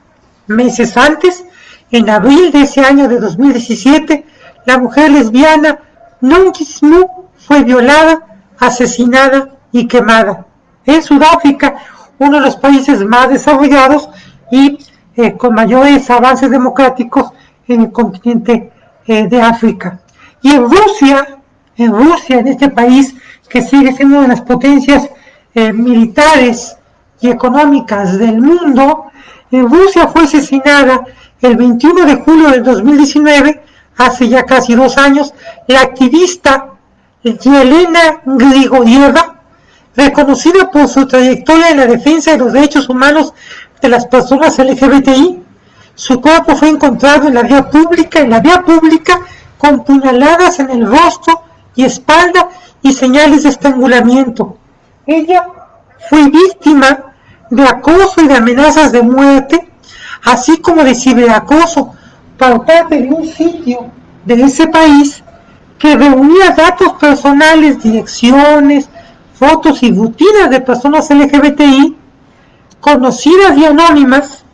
Meses antes, en abril de ese año de 2017, la mujer lesbiana Nongi Smu fue violada, asesinada y quemada. En Sudáfrica, uno de los países más desarrollados y con mayores avances democráticos en el continente de África. Y en Rusia, en este país que sigue siendo una de las potencias militares y económicas del mundo, en Rusia fue asesinada el 21 de julio del 2019, hace ya casi 2 años, la activista Yelena Grigorieva, reconocida por su trayectoria en la defensa de los derechos humanos de las personas LGBTI. Su cuerpo fue encontrado en la vía pública, con puñaladas en el rostro y espalda y señales de estrangulamiento. Ella fue víctima de acoso y de amenazas de muerte, así como de ciberacoso por parte de un sitio de ese país que reunía datos personales, direcciones, fotos y rutinas de personas LGBTI conocidas y anónimas,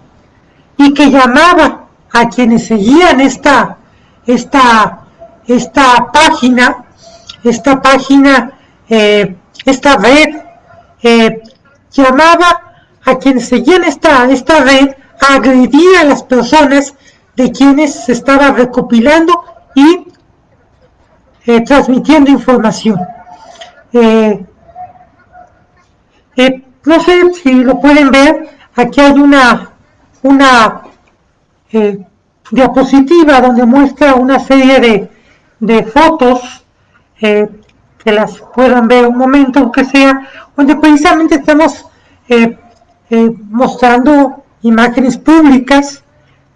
y que llamaba a quienes seguían esta red, llamaba a quienes seguían esta red a agredir a las personas de quienes se estaba recopilando y transmitiendo información. No sé si lo pueden ver, aquí hay una diapositiva donde muestra una serie de fotos, que las puedan ver un momento, aunque sea, donde precisamente estamos mostrando imágenes públicas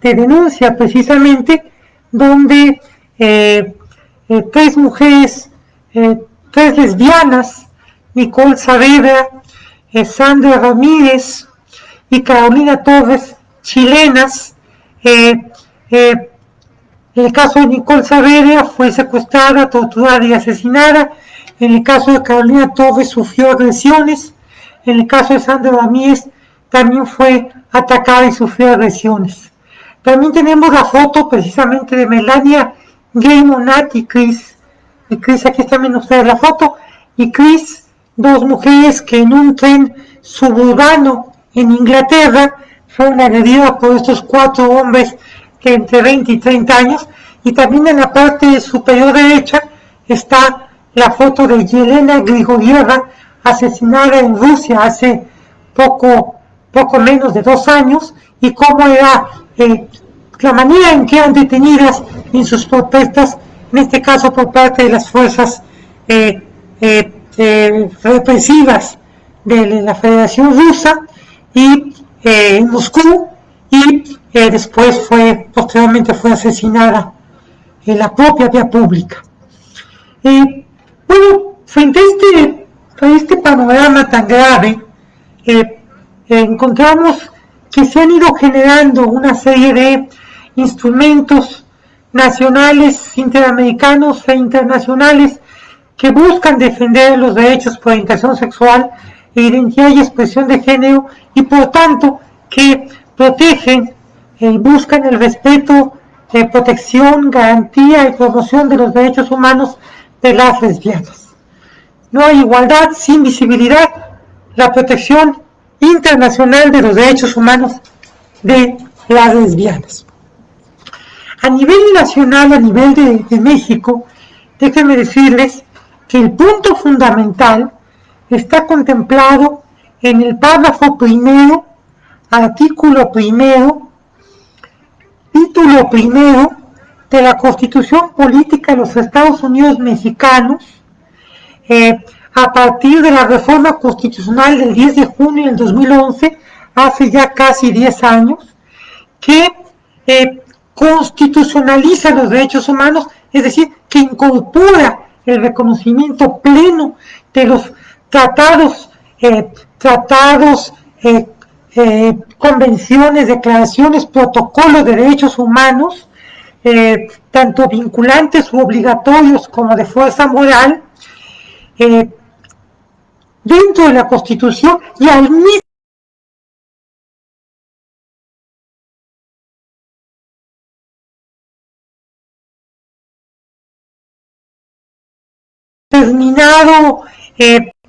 de denuncia, precisamente, donde tres mujeres, tres lesbianas, Nicole Saavedra, Sandra Ramírez y Carolina Torres, chilenas. En el caso de Nicole Saavedra fue secuestrada, torturada y asesinada. En el caso de Carolina Torres sufrió agresiones. En el caso de Sandra Ramírez también fue atacada y sufrió agresiones. También tenemos la foto precisamente de Melania Gay Monat y Chris. Y Chris, aquí también ustedes la foto. Y Chris, dos mujeres que en un tren suburbano en Inglaterra fueron agredidas por estos cuatro hombres de entre 20 y 30 años. Y también en la parte superior derecha está la foto de Yelena Grigorieva, asesinada en Rusia hace poco menos de 2 años, y cómo era la manera en que eran detenidas en sus protestas, en este caso por parte de las fuerzas represivas de la Federación Rusa y en Moscú, y después posteriormente fue asesinada en la propia vía pública. Bueno, frente a este panorama tan grave, encontramos que se han ido generando una serie de instrumentos nacionales, interamericanos e internacionales que buscan defender los derechos por orientación sexual, identidad y expresión de género, y por tanto que protegen y buscan el respeto, protección, garantía y promoción de los derechos humanos de las lesbianas. No hay igualdad sin visibilidad. La protección internacional de los derechos humanos de las lesbianas. A nivel nacional, a nivel de México, déjenme decirles que el punto fundamental está contemplado en el párrafo primero, artículo primero, título primero de la Constitución Política de los Estados Unidos Mexicanos, a partir de la reforma constitucional del 10 de junio del 2011, hace ya casi 10 años, que constitucionaliza los derechos humanos, es decir, que incorpora el reconocimiento pleno de los tratados, convenciones, declaraciones, protocolos de derechos humanos, tanto vinculantes u obligatorios como de fuerza moral, dentro de la Constitución, y al mismo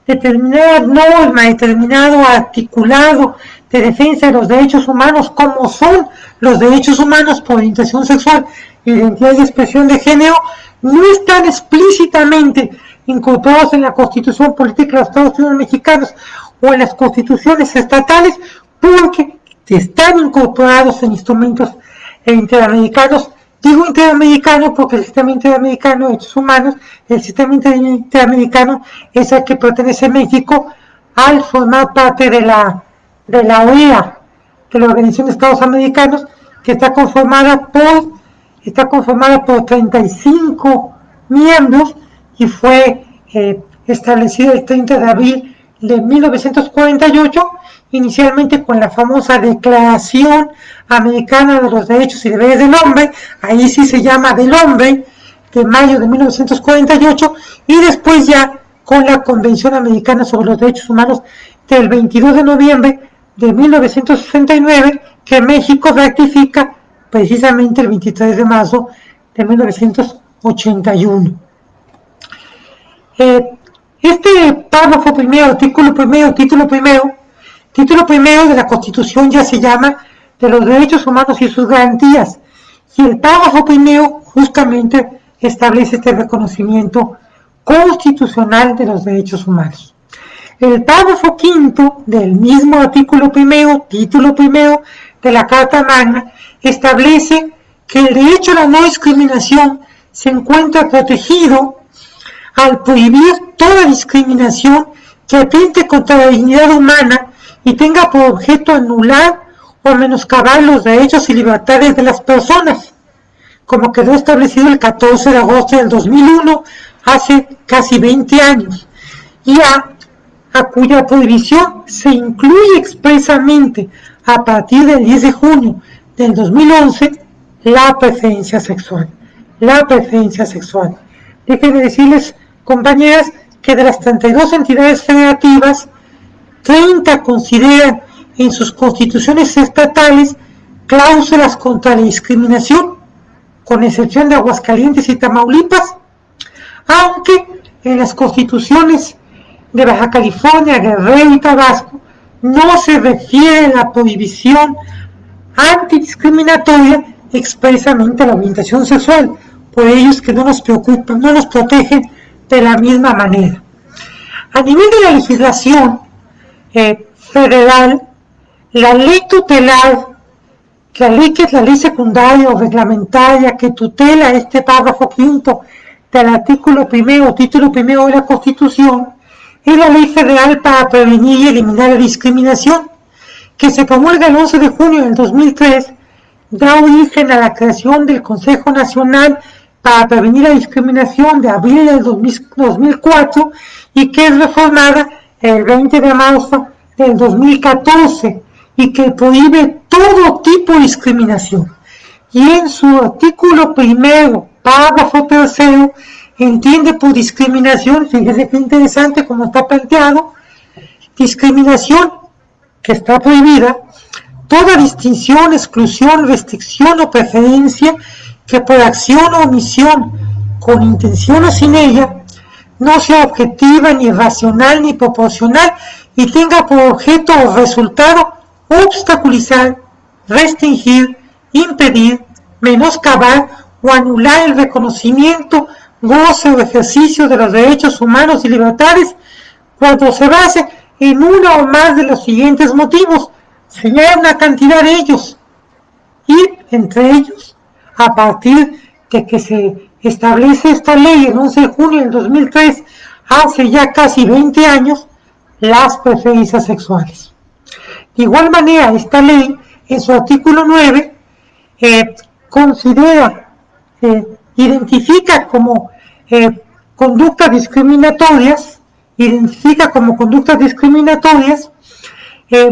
determinada norma, determinado articulado de defensa de los derechos humanos, como son los derechos humanos por orientación sexual, identidad y expresión de género, no están explícitamente incorporados en la Constitución Política de los Estados Unidos Mexicanos o en las constituciones estatales, porque están incorporados en instrumentos interamericanos. Digo interamericano porque el sistema interamericano de derechos humanos, el sistema interamericano es al que pertenece México al formar parte de la OEA, de la Organización de Estados Americanos, que está conformada por 35 miembros y fue establecido el 30 de abril de 1948, inicialmente con la famosa Declaración Americana de los Derechos y Deberes del Hombre, ahí sí se llama del Hombre, de mayo de 1948, y después ya con la Convención Americana sobre los Derechos Humanos del 22 de noviembre de 1969, que México ratifica precisamente el 23 de marzo de 1981. Este párrafo primero, artículo primero, título primero de la Constitución ya se llama de los derechos humanos y sus garantías, y el párrafo primero justamente establece este reconocimiento constitucional de los derechos humanos. El párrafo quinto del mismo artículo primero, título primero de la Carta Magna, establece que el derecho a la no discriminación se encuentra protegido al prohibir toda discriminación que atente contra la dignidad humana y tenga por objeto anular o menoscabar los derechos y libertades de las personas, como quedó establecido el 14 de agosto del 2001, hace casi 20 años, y a cuya prohibición se incluye expresamente a partir del 10 de junio del 2011 la preferencia sexual. La preferencia sexual. Déjenme decirles, compañeras, que de las 32 entidades federativas, 30 consideran en sus constituciones estatales cláusulas contra la discriminación, con excepción de Aguascalientes y Tamaulipas, aunque en las constituciones de Baja California, Guerrero y Tabasco no se refiere a la prohibición antidiscriminatoria expresamente a la orientación sexual, por ello es que no nos preocupan, no nos protegen de la misma manera. A nivel de la legislación federal, la ley tutelar, la ley que es la ley secundaria o reglamentaria que tutela este párrafo quinto del artículo primero, título primero de la Constitución, es la Ley Federal para Prevenir y Eliminar la Discriminación, que se promulga el 11 de junio del 2003, da origen a la creación del Consejo Nacional para Prevenir la Discriminación de abril del 2004 y que es reformada el 20 de marzo del 2014 y que prohíbe todo tipo de discriminación. Y en su artículo primero, párrafo tercero, entiende por discriminación, fíjese qué interesante como está planteado, discriminación que está prohibida, toda distinción, exclusión, restricción o preferencia que por acción o omisión, con intención o sin ella, no sea objetiva, ni racional, ni proporcional, y tenga por objeto o resultado obstaculizar, restringir, impedir, menoscabar o anular el reconocimiento, goce o ejercicio de los derechos humanos y libertades cuando se base en uno o más de los siguientes motivos. Señala una cantidad de ellos, y entre ellos, a partir de que se establece esta ley el 11 de junio del 2003, hace ya casi 20 años, las preferencias sexuales. De igual manera, esta ley, en su artículo 9, identifica como conductas discriminatorias,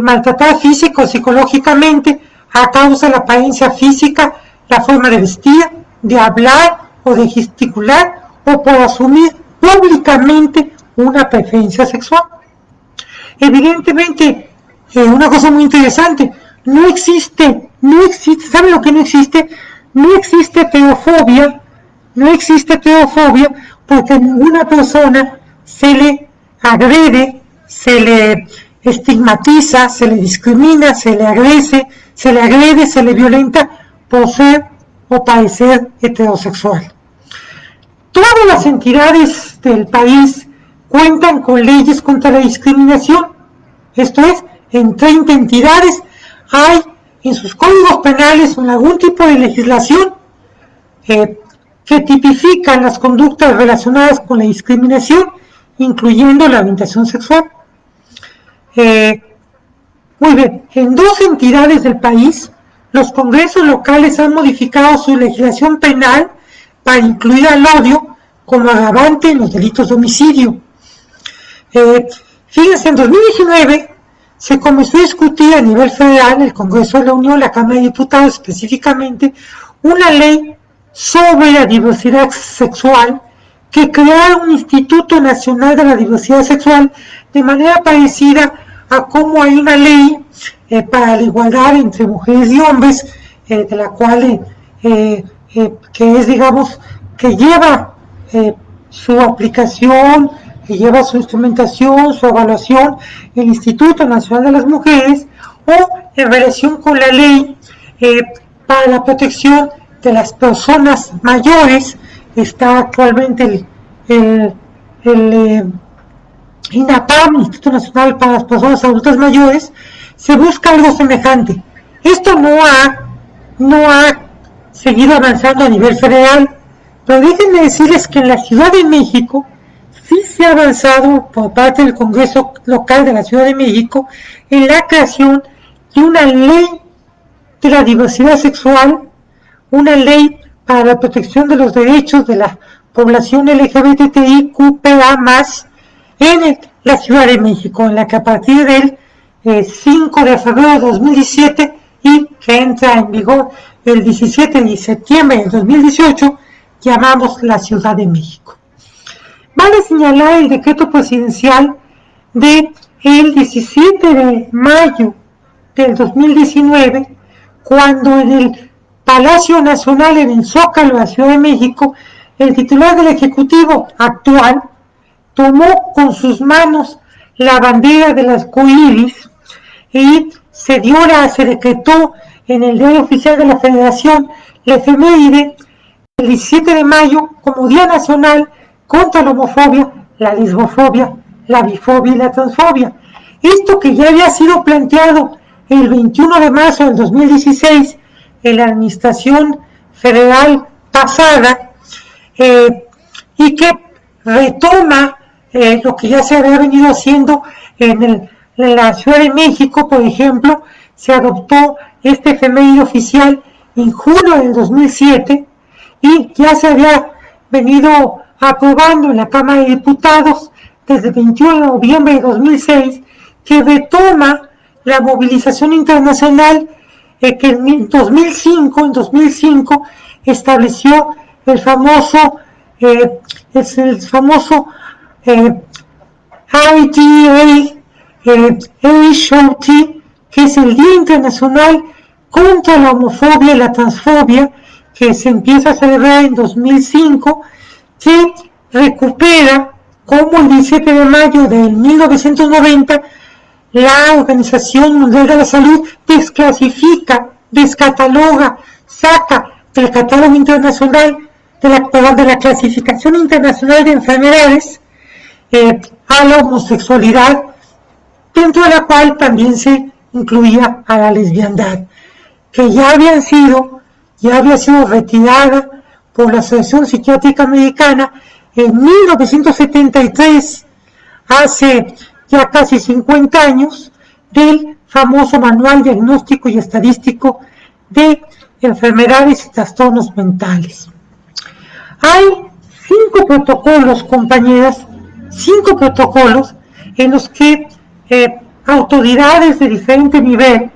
maltratar físico o psicológicamente a causa de la apariencia física, la forma de vestir, de hablar o de gesticular o por asumir públicamente una preferencia sexual. Evidentemente, una cosa muy interesante, no existe, ¿saben lo que no existe? No existe pedofobia porque a ninguna persona se le agrede, se le estigmatiza, se le discrimina, se le agrede, se le violenta por ser o parecer heterosexual. Todas las entidades del país cuentan con leyes contra la discriminación, esto es, en 30 entidades hay en sus códigos penales algún tipo de legislación que tipifican las conductas relacionadas con la discriminación, incluyendo la orientación sexual. Muy bien, en 2 entidades del país, los congresos locales han modificado su legislación penal para incluir al odio como agravante en los delitos de homicidio. Fíjense, en 2019 se comenzó a discutir a nivel federal, en el Congreso de la Unión, la Cámara de Diputados específicamente, una ley sobre la diversidad sexual que crea un Instituto Nacional de la Diversidad Sexual de manera parecida a cómo hay una ley para la igualdad entre mujeres y hombres, de la cual que es, digamos, que lleva su aplicación, que lleva su instrumentación, su evaluación, el Instituto Nacional de las Mujeres, o en relación con la ley para la protección de las personas mayores. Está actualmente el INAPAM, Instituto Nacional para las Personas Adultas Mayores, se busca algo semejante. Esto no ha seguido avanzando a nivel federal, pero déjenme decirles que en la Ciudad de México sí se ha avanzado por parte del Congreso local de la Ciudad de México en la creación de una ley de la diversidad sexual, una ley para la protección de los derechos de la población LGBTIQPA+, en la Ciudad de México, en la que a partir del 5 de febrero de 2017 y que entra en vigor el 17 de septiembre de 2018, llamamos la Ciudad de México. Vale señalar el decreto presidencial del 17 de mayo del 2019, cuando en el Palacio Nacional, en el Zócalo de la Ciudad de México, el titular del Ejecutivo actual tomó con sus manos la bandera del arcoíris y se decretó en el Diario Oficial de la Federación la efeméride el 17 de mayo como Día Nacional contra la homofobia, la lesbofobia, la bifobia y la transfobia. Esto que ya había sido planteado el 21 de marzo del 2016 en la administración federal pasada, y que retoma lo que ya se había venido haciendo en la Ciudad de México. Por ejemplo, se adoptó este efeméride oficial en junio del 2007 y ya se había venido aprobando en la Cámara de Diputados desde el 21 de noviembre de 2006, que retoma la movilización internacional que en 2005 estableció el famoso IDA-HOT, que es el Día Internacional contra la Homofobia y la Transfobia, que se empieza a celebrar en 2005, que recupera como el 17 de mayo de 1990 la Organización Mundial de la Salud desclasifica, descataloga, saca del catálogo internacional de la clasificación internacional de enfermedades a la homosexualidad, dentro de la cual también se incluía a la lesbiandad, que ya había sido retirada por la Asociación Psiquiátrica Americana en 1973, hace ya casi 50 años, del famoso Manual Diagnóstico y Estadístico de Enfermedades y Trastornos Mentales. Hay 5 protocolos, compañeras, 5 protocolos en los que autoridades de diferente nivel,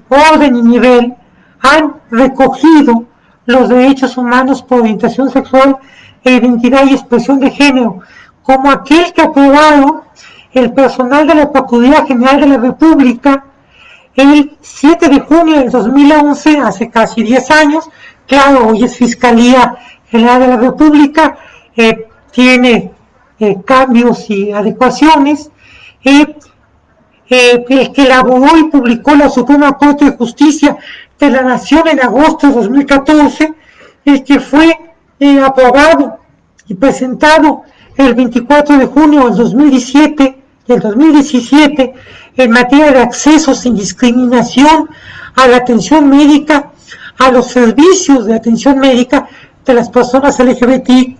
orden y nivel, han recogido los derechos humanos por orientación sexual e identidad y expresión de género, como aquel que aprobaron el personal de la Procuraduría General de la República el 7 de junio del 2011, hace casi 10 años. Claro, hoy es Fiscalía General de la República, tiene cambios y adecuaciones. El que elaboró y publicó la Suprema Corte de Justicia de la Nación en agosto de 2014, el que fue aprobado y presentado el 24 de junio del 2017 en materia de acceso sin discriminación a la atención médica, a los servicios de atención médica de las personas LGBTI,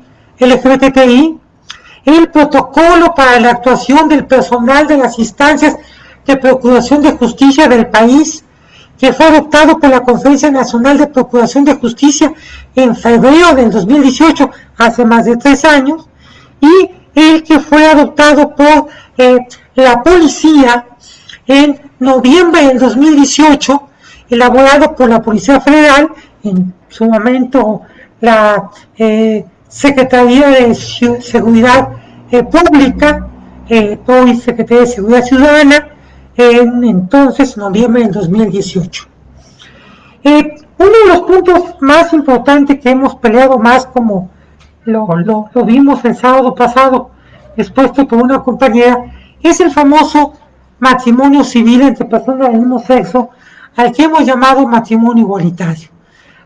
el protocolo para la actuación del personal de las instancias de Procuración de Justicia del país, que fue adoptado por la Conferencia Nacional de Procuración de Justicia en febrero del 2018, hace más de 3 años, y el que fue adoptado por la policía en noviembre del 2018, elaborado por la Policía Federal, en su momento la Secretaría de Seguridad Pública, hoy Secretaría de Seguridad Ciudadana, en entonces noviembre del 2018. Uno de los puntos más importantes que hemos peleado más, como lo vimos el sábado pasado, expuesto por una compañera, es el famoso matrimonio civil entre personas del mismo sexo, al que hemos llamado matrimonio igualitario.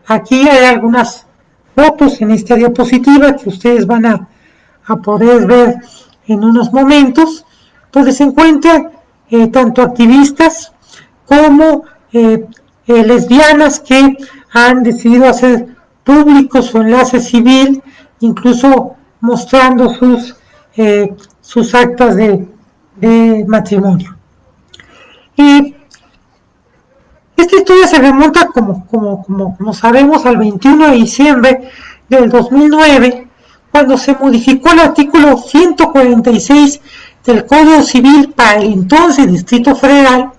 Aquí hay algunas fotos en esta diapositiva que ustedes van a a poder ver en unos momentos, donde se encuentran tanto activistas como lesbianas que han decidido hacer público su enlace civil, incluso mostrando sus actas de matrimonio. Y esta historia se remonta, como sabemos, al 21 de diciembre del 2009, cuando se modificó el artículo 146 del Código Civil para el entonces Distrito Federal,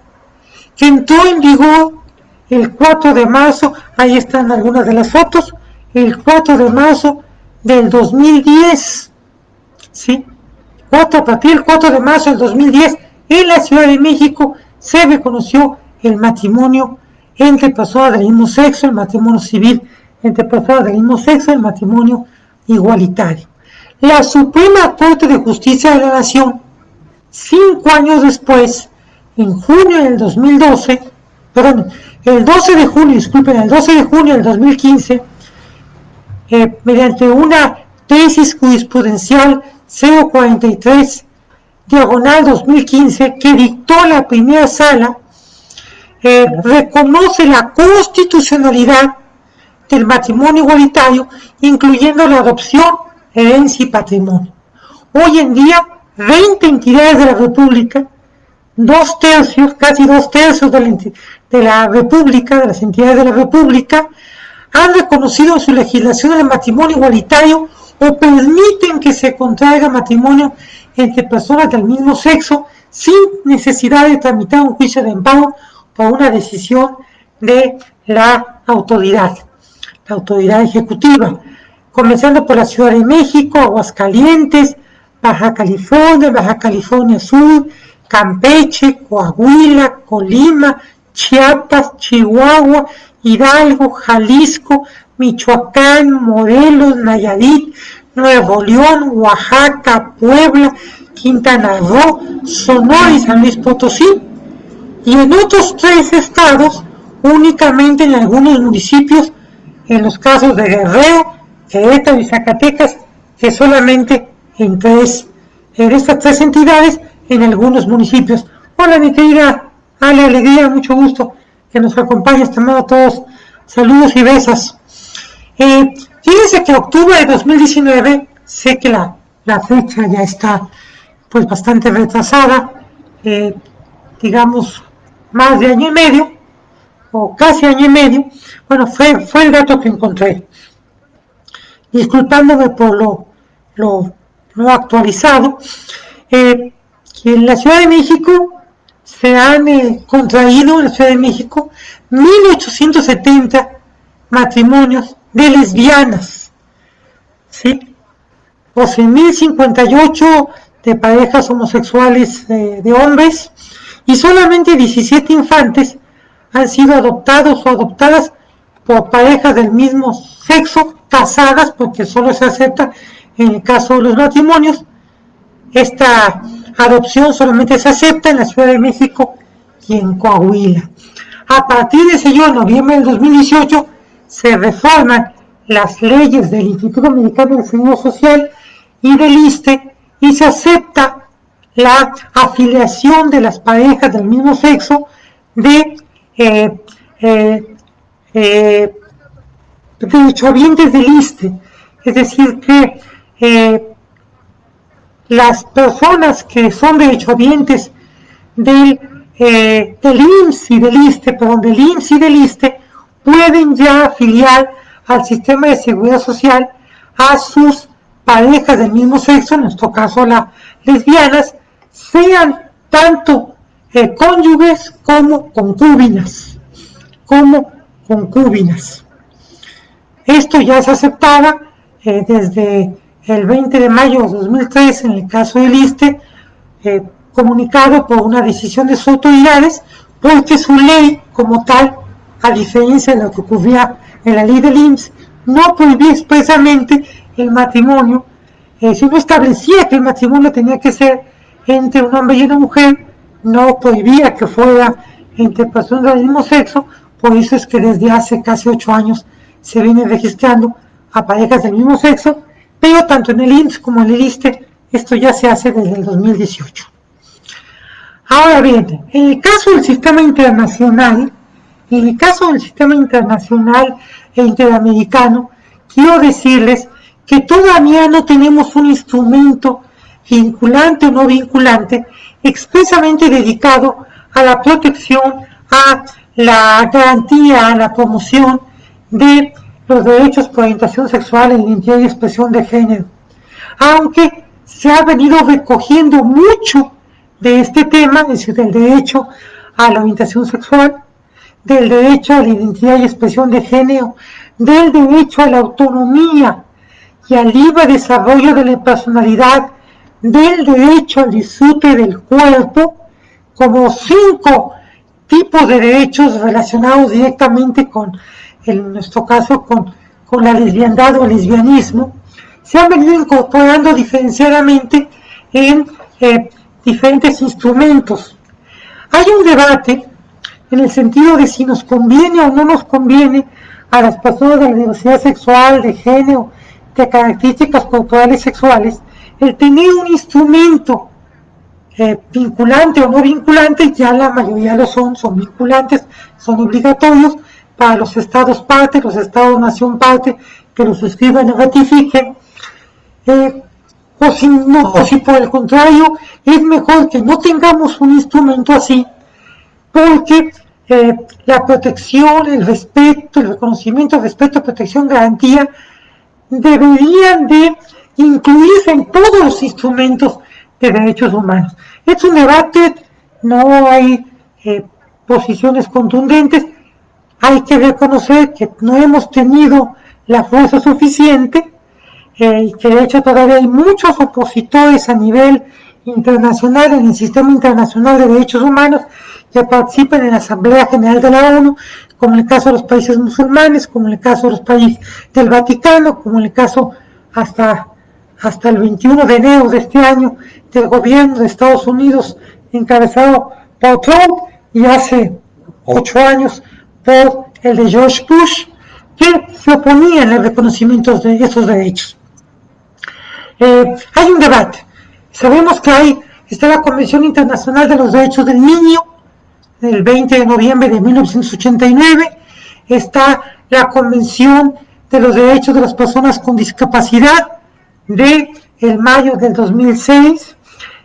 que entró en vigor el 4 de marzo, ahí están algunas de las fotos, el 4 de marzo del 2010, ¿sí? A partir del 4 de marzo del 2010, en la Ciudad de México se reconoció el matrimonio entre personas del mismo sexo, el matrimonio civil entre personas del mismo sexo, el matrimonio igualitario. La Suprema Corte de Justicia de la Nación, 5 años después, en junio del 2012, el 12 de junio del 2015, mediante una tesis jurisprudencial 043/2015 que dictó la primera sala, reconoce la constitucionalidad del matrimonio igualitario, incluyendo la adopción, herencia y patrimonio. Hoy en día, 20 entidades de la República, casi dos tercios de la República, de las entidades de la República, han reconocido en su legislación el matrimonio igualitario o permiten que se contraiga matrimonio entre personas del mismo sexo sin necesidad de tramitar un juicio de amparo por una decisión de la autoridad ejecutiva, comenzando por la Ciudad de México, Aguascalientes, Baja California Sur, Campeche, Coahuila, Colima, Chiapas, Chihuahua, Hidalgo, Jalisco, Michoacán, Morelos, Nayarit, Nuevo León, Oaxaca, Puebla, Quintana Roo, Sonora y San Luis Potosí, y en otros 3 estados, únicamente en algunos municipios, en los casos de Guerrero, Querétaro y Zacatecas, que solamente en estas 3 entidades, en algunos municipios. Hola, mi querida Ale, alegría, mucho gusto que nos acompañes, te mando a todos saludos y besos. Fíjense que octubre de 2019, sé que la fecha ya está pues bastante retrasada, digamos más de año y medio, o casi año y medio. Bueno, fue el dato que encontré. Disculpándome por lo actualizado, que en la Ciudad de México se han contraído, en la Ciudad de México, 1870 matrimonios de lesbianas, ¿sí? 12.058 de parejas homosexuales de hombres, y solamente 17 infantes han sido adoptados o adoptadas por parejas del mismo sexo, casadas, porque solo se acepta en el caso de los matrimonios. Esta adopción solamente se acepta en la Ciudad de México y en Coahuila. A partir de ese año, en noviembre del 2018, se reforman las leyes del Instituto Mexicano del Seguro Social y del ISSSTE, y se la afiliación de las parejas del mismo sexo de derechohabientes del ISSSTE. Es decir, que las personas que son derechohabientes del IMSS y del ISSSTE, pueden ya afiliar al sistema de seguridad social a sus parejas del mismo sexo, en nuestro caso las lesbianas, sean tanto cónyuges como concubinas. Esto ya se aceptaba desde el 20 de mayo de 2003 en el caso del ISSSTE, comunicado por una decisión de sus autoridades, porque su ley como tal, a diferencia de lo que ocurría en la ley del IMSS, no prohibía expresamente el matrimonio, sino establecía que el matrimonio tenía que ser entre un hombre y una mujer, no prohibía que fuera entre personas del mismo sexo. Por eso es que desde hace casi 8 años se viene registrando a parejas del mismo sexo pero tanto en el IMSS como en el ISSSTE esto ya se hace desde el 2018. Ahora bien, en el caso del sistema internacional e interamericano, quiero decirles que todavía no tenemos un instrumento vinculante o no vinculante expresamente dedicado a la protección, a la garantía, a la promoción de los derechos por orientación sexual, identidad y expresión de género. Aunque se ha venido recogiendo mucho de este tema, es decir, del derecho a la orientación sexual, del derecho a la identidad y expresión de género, del derecho a la autonomía y al libre desarrollo de la personalidad, del derecho al disfrute del cuerpo, como 5 tipos de derechos relacionados directamente con, en nuestro caso, con la lesbiandad o el lesbianismo, se han venido incorporando diferenciadamente en diferentes instrumentos. Hay un debate en el sentido de si nos conviene o no nos conviene a las personas de la diversidad sexual, de género, de características corporales sexuales, el tener un instrumento vinculante o no vinculante. Ya la mayoría lo son vinculantes, son obligatorios para los estados parte, los estados nación parte, que lo suscriban y ratifiquen, o si por el contrario es mejor que no tengamos un instrumento así, porque la protección, el respeto, el reconocimiento, el respeto, protección, garantía deberían de incluirse en todos los instrumentos de derechos humanos. Es un debate, no hay posiciones contundentes, hay que reconocer que no hemos tenido la fuerza suficiente y que de hecho todavía hay muchos opositores a nivel internacional, en el sistema internacional de derechos humanos, que participan en la Asamblea General de la ONU, como en el caso de los países musulmanes, como en el caso de los países del Vaticano, como en el caso hasta el 21 de enero de este año del gobierno de Estados Unidos encabezado por Trump, y hace 8 años por el de George Bush, que se oponían al reconocimiento de esos derechos. Hay un debate. Sabemos que está la Convención Internacional de los Derechos del Niño, del 20 de noviembre de 1989, está la Convención de los Derechos de las Personas con Discapacidad, de mayo del 2006,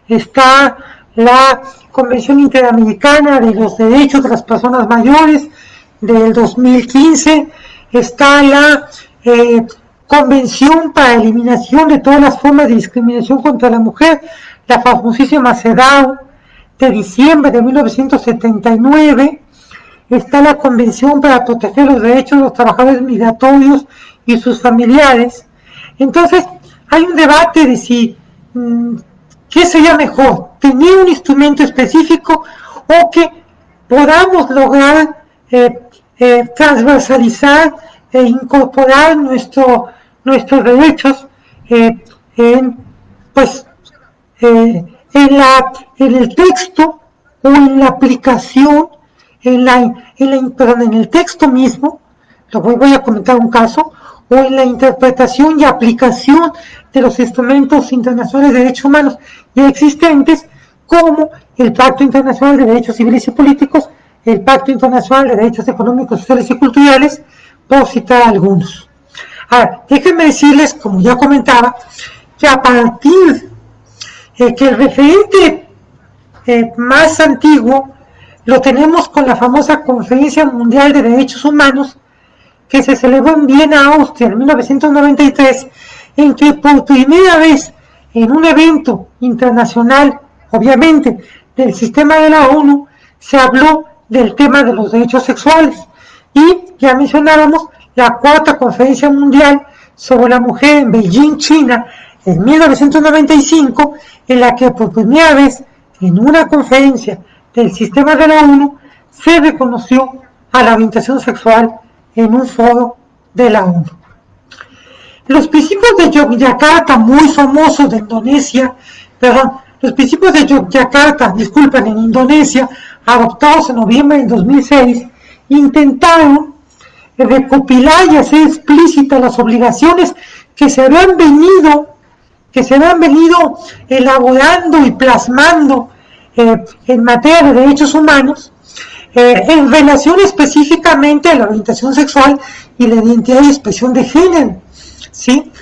está la Convención Interamericana de los Derechos de las Personas Mayores, del 2015, está la Convención para Eliminación de todas las formas de discriminación contra la mujer, la famosísima CEDAW, de diciembre de 1979, está la Convención para proteger los derechos de los trabajadores migratorios y sus familiares. Entonces, hay un debate de si qué sería mejor, tener un instrumento específico o que podamos lograr transversalizar e incorporar nuestros derechos en el texto o en la aplicación, en el texto mismo, lo voy a comentar un caso, o en la interpretación y aplicación de los instrumentos internacionales de derechos humanos ya existentes, como el Pacto Internacional de Derechos Civiles y Políticos, el Pacto Internacional de Derechos Económicos, Sociales y Culturales, por citar algunos. Ahora, déjenme decirles, como ya comentaba, que a partir que el referente más antiguo lo tenemos con la famosa Conferencia Mundial de Derechos Humanos, que se celebró en Viena, Austria, en 1993, en que por primera vez en un evento internacional, obviamente, del sistema de la ONU, se habló del tema de los derechos sexuales. Y ya mencionábamos la 4ª Conferencia Mundial sobre la Mujer en Beijing, China, en 1995, en la que por primera vez en una conferencia del sistema de la ONU se reconoció a la orientación sexual en un foro de la ONU. Los principios de Yogyakarta, muy famosos de Indonesia, los principios de Yogyakarta, en Indonesia, adoptados en noviembre del 2006, intentaron recopilar y hacer explícitas las obligaciones que se habían venido elaborando y plasmando en materia de derechos humanos, en relación específicamente a la orientación sexual y la identidad y expresión de género, ¿sí?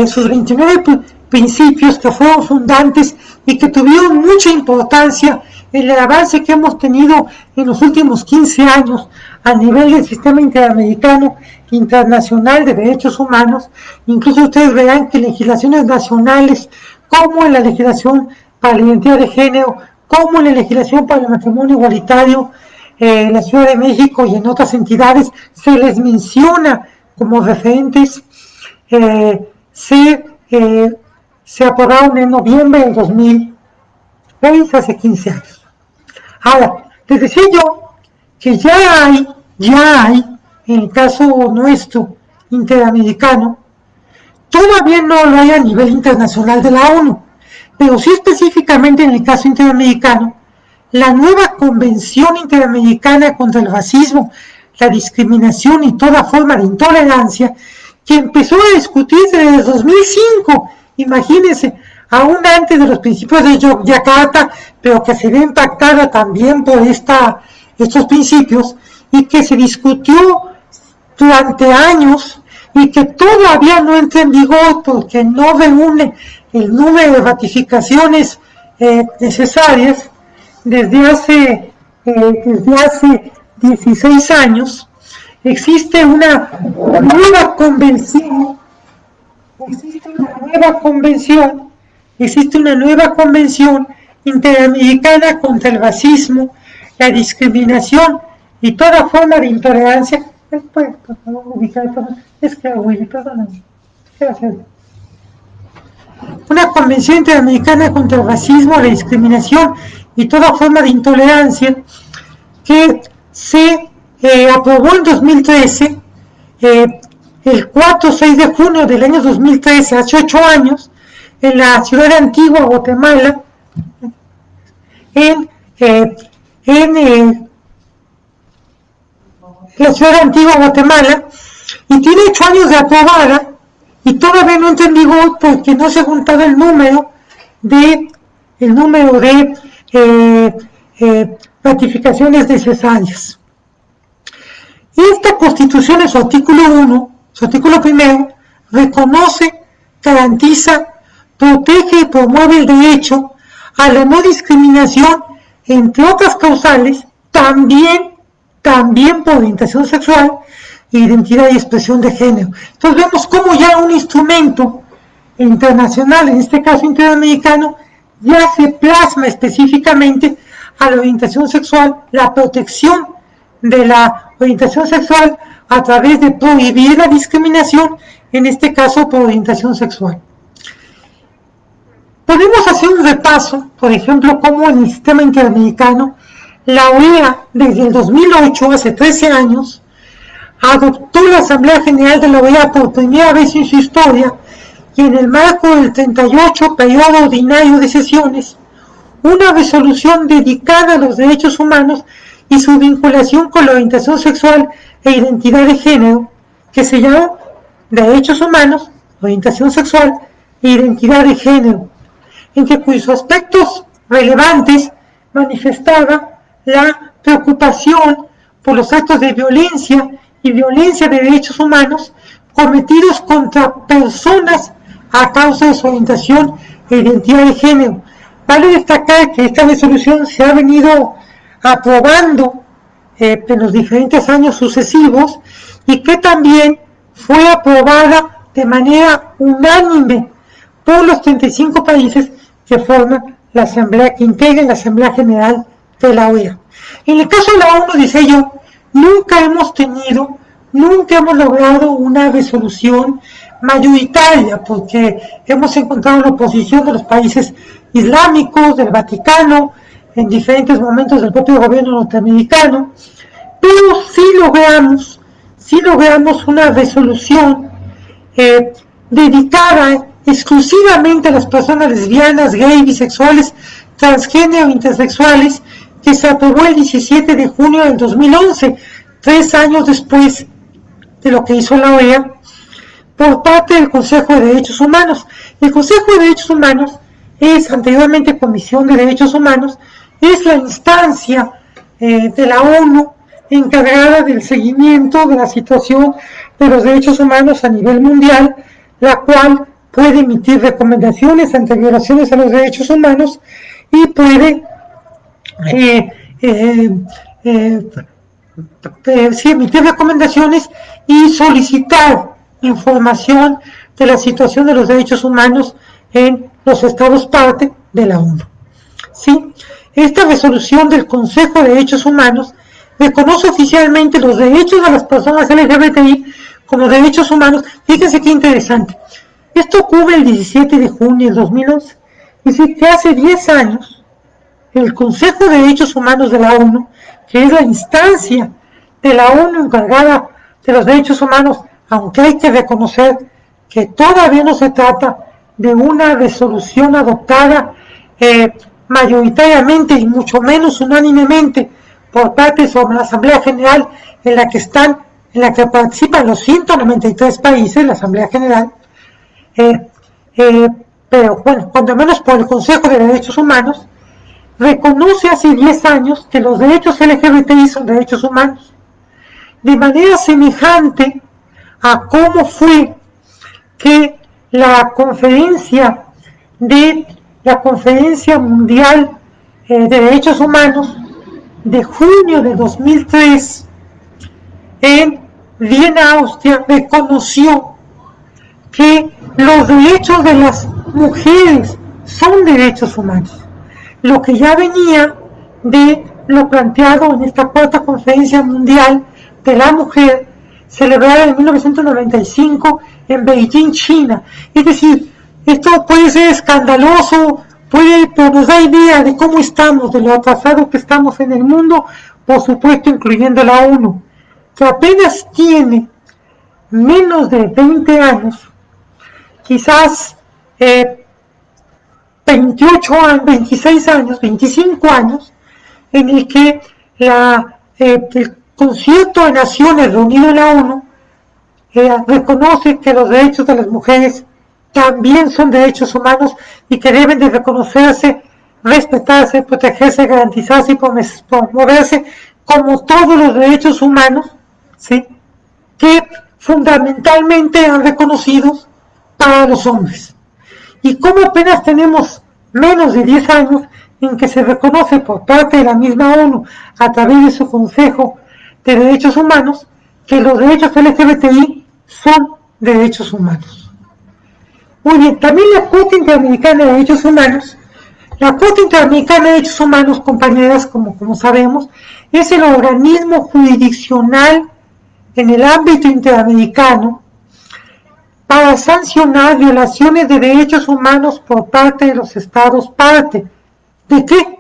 Sus 29 principios que fueron fundantes y que tuvieron mucha importancia en el avance que hemos tenido en los últimos 15 años a nivel del sistema interamericano internacional de derechos humanos. Incluso ustedes verán que legislaciones nacionales, como en la legislación para la identidad de género, como en la legislación para el matrimonio igualitario, en la Ciudad de México y en otras entidades, se les menciona como referentes. Se aprobaron en noviembre del 2006, hace 15 años. Ahora, les decía yo que ya hay, en el caso nuestro, interamericano, todavía no lo hay a nivel internacional de la ONU, pero sí específicamente en el caso interamericano, la nueva Convención Interamericana contra el Racismo, la Discriminación y toda forma de intolerancia, que empezó a discutirse desde el 2005, imagínense, aún antes de los principios de Yakarta, pero que se ve impactada también por estos principios, y que se discutió durante años, y que todavía no entra en vigor porque no reúne el número de ratificaciones necesarias desde hace 16 años. Existe una nueva convención interamericana contra el racismo, la discriminación y toda forma de intolerancia. Una convención interamericana contra el racismo, la discriminación y toda forma de intolerancia que se aprobó en 2013, el 4-6 de junio del año 2013, hace 8 años, en la ciudad de Antigua, Guatemala, y tiene 8 años de aprobada, y todavía no entra en vigor porque no se ha juntado el número de ratificaciones necesarias. Y esta Constitución, en su artículo 1, su artículo 1, reconoce, garantiza, protege y promueve el derecho a la no discriminación, entre otras causales, también por orientación sexual, identidad y expresión de género. Entonces vemos cómo ya un instrumento internacional, en este caso interamericano, ya se plasma específicamente a la orientación sexual, la protección de la orientación sexual a través de prohibir la discriminación, en este caso por orientación sexual. Podemos hacer un repaso, por ejemplo, cómo en el sistema interamericano, la OEA desde el 2008, hace 13 años, adoptó la Asamblea General de la OEA por primera vez en su historia, y en el marco del 38 periodo ordinario de sesiones, una resolución dedicada a los derechos humanos y su vinculación con la orientación sexual e identidad de género, que se llamó Derechos Humanos, Orientación Sexual e Identidad de Género, entre cuyos aspectos relevantes manifestaba la preocupación por los actos de violencia y violencia de derechos humanos cometidos contra personas a causa de su orientación e identidad de género. Vale destacar que esta resolución se ha venido aprobando en los diferentes años sucesivos y que también fue aprobada de manera unánime por los 35 países que forman la Asamblea, que integran la Asamblea General de la OEA. En el caso de la ONU, dice yo, nunca hemos logrado una resolución mayoritaria, porque hemos encontrado la oposición de los países islámicos, del Vaticano, en diferentes momentos del propio gobierno norteamericano, pero sí logramos una resolución dedicada exclusivamente a las personas lesbianas, gays, bisexuales, transgénero, intersexuales, que se aprobó el 17 de junio del 2011, 3 años después de lo que hizo la OEA, por parte del Consejo de Derechos Humanos. El Consejo de Derechos Humanos es, anteriormente Comisión de Derechos Humanos, es la instancia de la ONU encargada del seguimiento de la situación de los derechos humanos a nivel mundial, la cual puede emitir recomendaciones ante violaciones a los derechos humanos y puede emitir recomendaciones y solicitar información de la situación de los derechos humanos en los estados parte de la ONU. ¿Sí? Esta resolución del Consejo de Derechos Humanos reconoce oficialmente los derechos de las personas LGBTI como derechos humanos. Fíjense qué interesante. Esto ocurre el 17 de junio del 2011. Es decir, que hace 10 años el Consejo de Derechos Humanos de la ONU, que es la instancia de la ONU encargada de los derechos humanos, aunque hay que reconocer que todavía no se trata de una resolución adoptada mayoritariamente y mucho menos unánimemente por parte de la Asamblea General en la que participan los 193 países, la Asamblea General, pero bueno, cuando menos por el Consejo de Derechos Humanos, reconoce hace 10 años que los derechos LGBTI son derechos humanos, de manera semejante a cómo fue que la conferencia mundial de derechos humanos de junio de 2003 en Viena, Austria, reconoció que los derechos de las mujeres son derechos humanos, lo que ya venía de lo planteado en esta cuarta conferencia mundial de la mujer celebrada en 1995 en Beijing, China. Es decir, esto puede ser escandaloso, pero nos da idea de cómo estamos, de lo atrasado que estamos en el mundo, por supuesto incluyendo la ONU, que apenas tiene menos de 20 años, quizás 28 años, 26 años, 25 años, en el que el Concierto de Naciones reunido en la ONU reconoce que los derechos de las mujeres también son derechos humanos y que deben de reconocerse, respetarse, protegerse, garantizarse y promoverse como todos los derechos humanos, ¿sí?, que fundamentalmente han reconocido para los hombres. Y como apenas tenemos menos de 10 años en que se reconoce por parte de la misma ONU a través de su Consejo de Derechos Humanos que los derechos LGBTI son derechos humanos. Muy bien, también la Corte Interamericana de Derechos Humanos. La Corte Interamericana de Derechos Humanos, compañeras, como sabemos, es el organismo jurisdiccional en el ámbito interamericano para sancionar violaciones de derechos humanos por parte de los estados parte. ¿De qué?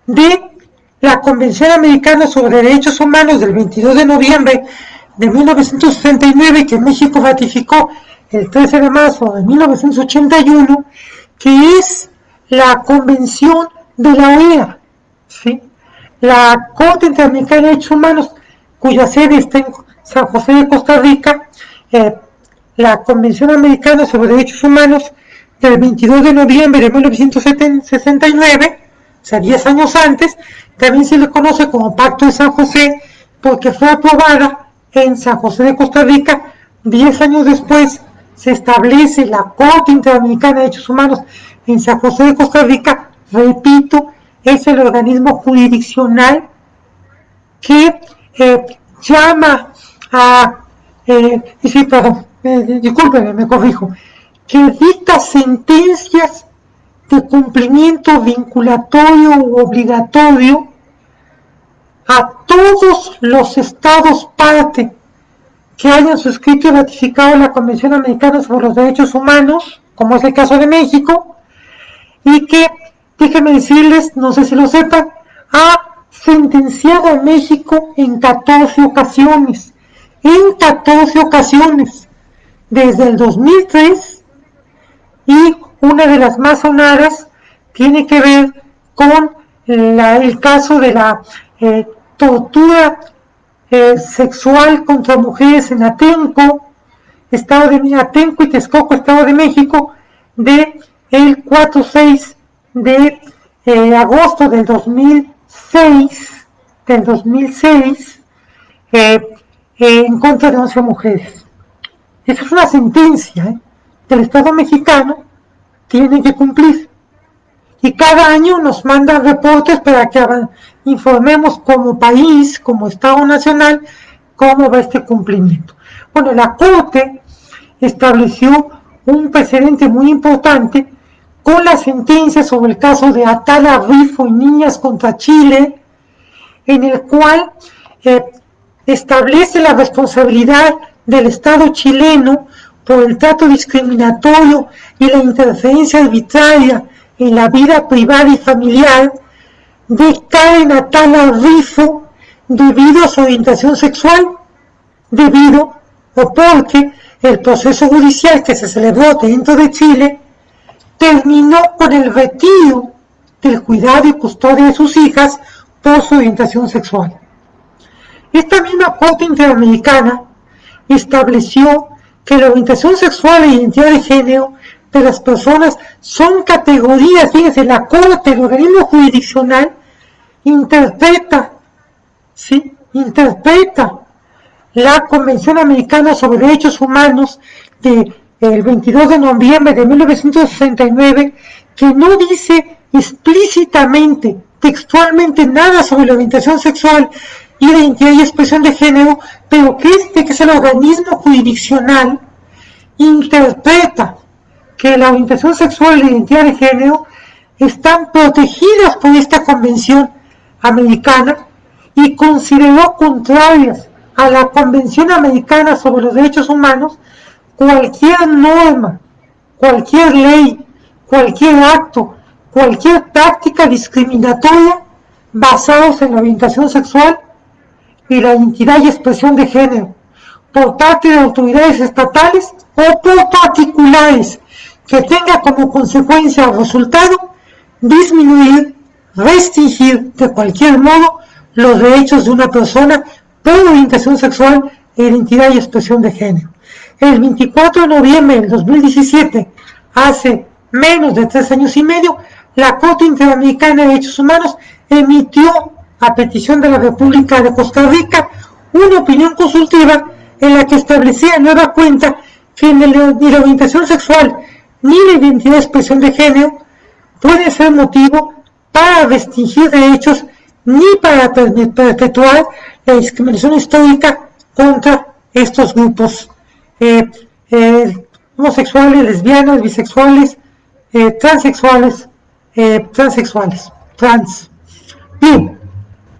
De la Convención Americana sobre Derechos Humanos del 22 de noviembre de 1969, que México ratificó el 13 de marzo de 1981, que es la Convención de la OEA, ¿sí? La Corte Interamericana de Derechos Humanos, cuya sede está en San José de Costa Rica, la Convención Americana sobre Derechos Humanos del 22 de noviembre de 1969, o sea, 10 años antes, también se le conoce como Pacto de San José, porque fue aprobada en San José de Costa Rica. 10 años después se establece la Corte Interamericana de Derechos Humanos en San José de Costa Rica. Repito, es el organismo jurisdiccional que llama a, discúlpenme, me corrijo, que dicta sentencias de cumplimiento vinculatorio u obligatorio a todos los estados parte que hayan suscrito y ratificado la Convención Americana sobre los Derechos Humanos, como es el caso de México, y que, déjenme decirles, no sé si lo sepan, ha sentenciado a México en 14 ocasiones, desde el 2003, y una de las más sonadas tiene que ver con el caso de la tortura sexual contra mujeres en Atenco, Estado de Atenco y Texcoco, Estado de México, de el 4-6 de agosto del 2006, en contra de 11 mujeres. Esa es una sentencia del Estado mexicano, tiene que cumplir. Y cada año nos mandan reportes para que informemos como país, como Estado nacional, cómo va este cumplimiento. Bueno, la Corte estableció un precedente muy importante con la sentencia sobre el caso de Atala Rifo y Niñas contra Chile, en el cual establece la responsabilidad del Estado chileno por el trato discriminatorio y la interferencia arbitraria en la vida privada y familiar de Karen Atala Rifo debido a su orientación sexual, debido o porque el proceso judicial que se celebró dentro de Chile terminó con el retiro del cuidado y custodia de sus hijas por su orientación sexual. Esta misma Corte Interamericana estableció que la orientación sexual e identidad de género de las personas son categorías, fíjense, la Corte, el organismo jurisdiccional, interpreta la Convención Americana sobre Derechos Humanos del 22 de noviembre de 1969, que no dice explícitamente, textualmente, nada sobre la orientación sexual y la identidad y expresión de género, pero que es el organismo jurisdiccional, interpreta que la orientación sexual y la identidad de género están protegidas por esta Convención Americana y consideró contrarias a la Convención Americana sobre los Derechos Humanos cualquier norma, cualquier ley, cualquier acto, cualquier práctica discriminatoria basados en la orientación sexual y la identidad y expresión de género por parte de autoridades estatales o por particulares que tenga como consecuencia o resultado disminuir, restringir de cualquier modo los derechos de una persona por orientación sexual e identidad y expresión de género. El 24 de noviembre del 2017, hace menos de 3 años y medio, la Corte Interamericana de Derechos Humanos emitió, a petición de la República de Costa Rica, una opinión consultiva en la que establecía nueva cuenta que ni la orientación sexual ni la identidad de expresión de género puede ser motivo para restringir derechos ni para perpetuar la discriminación histórica contra estos grupos homosexuales, lesbianas, bisexuales, transexuales, trans. Bien,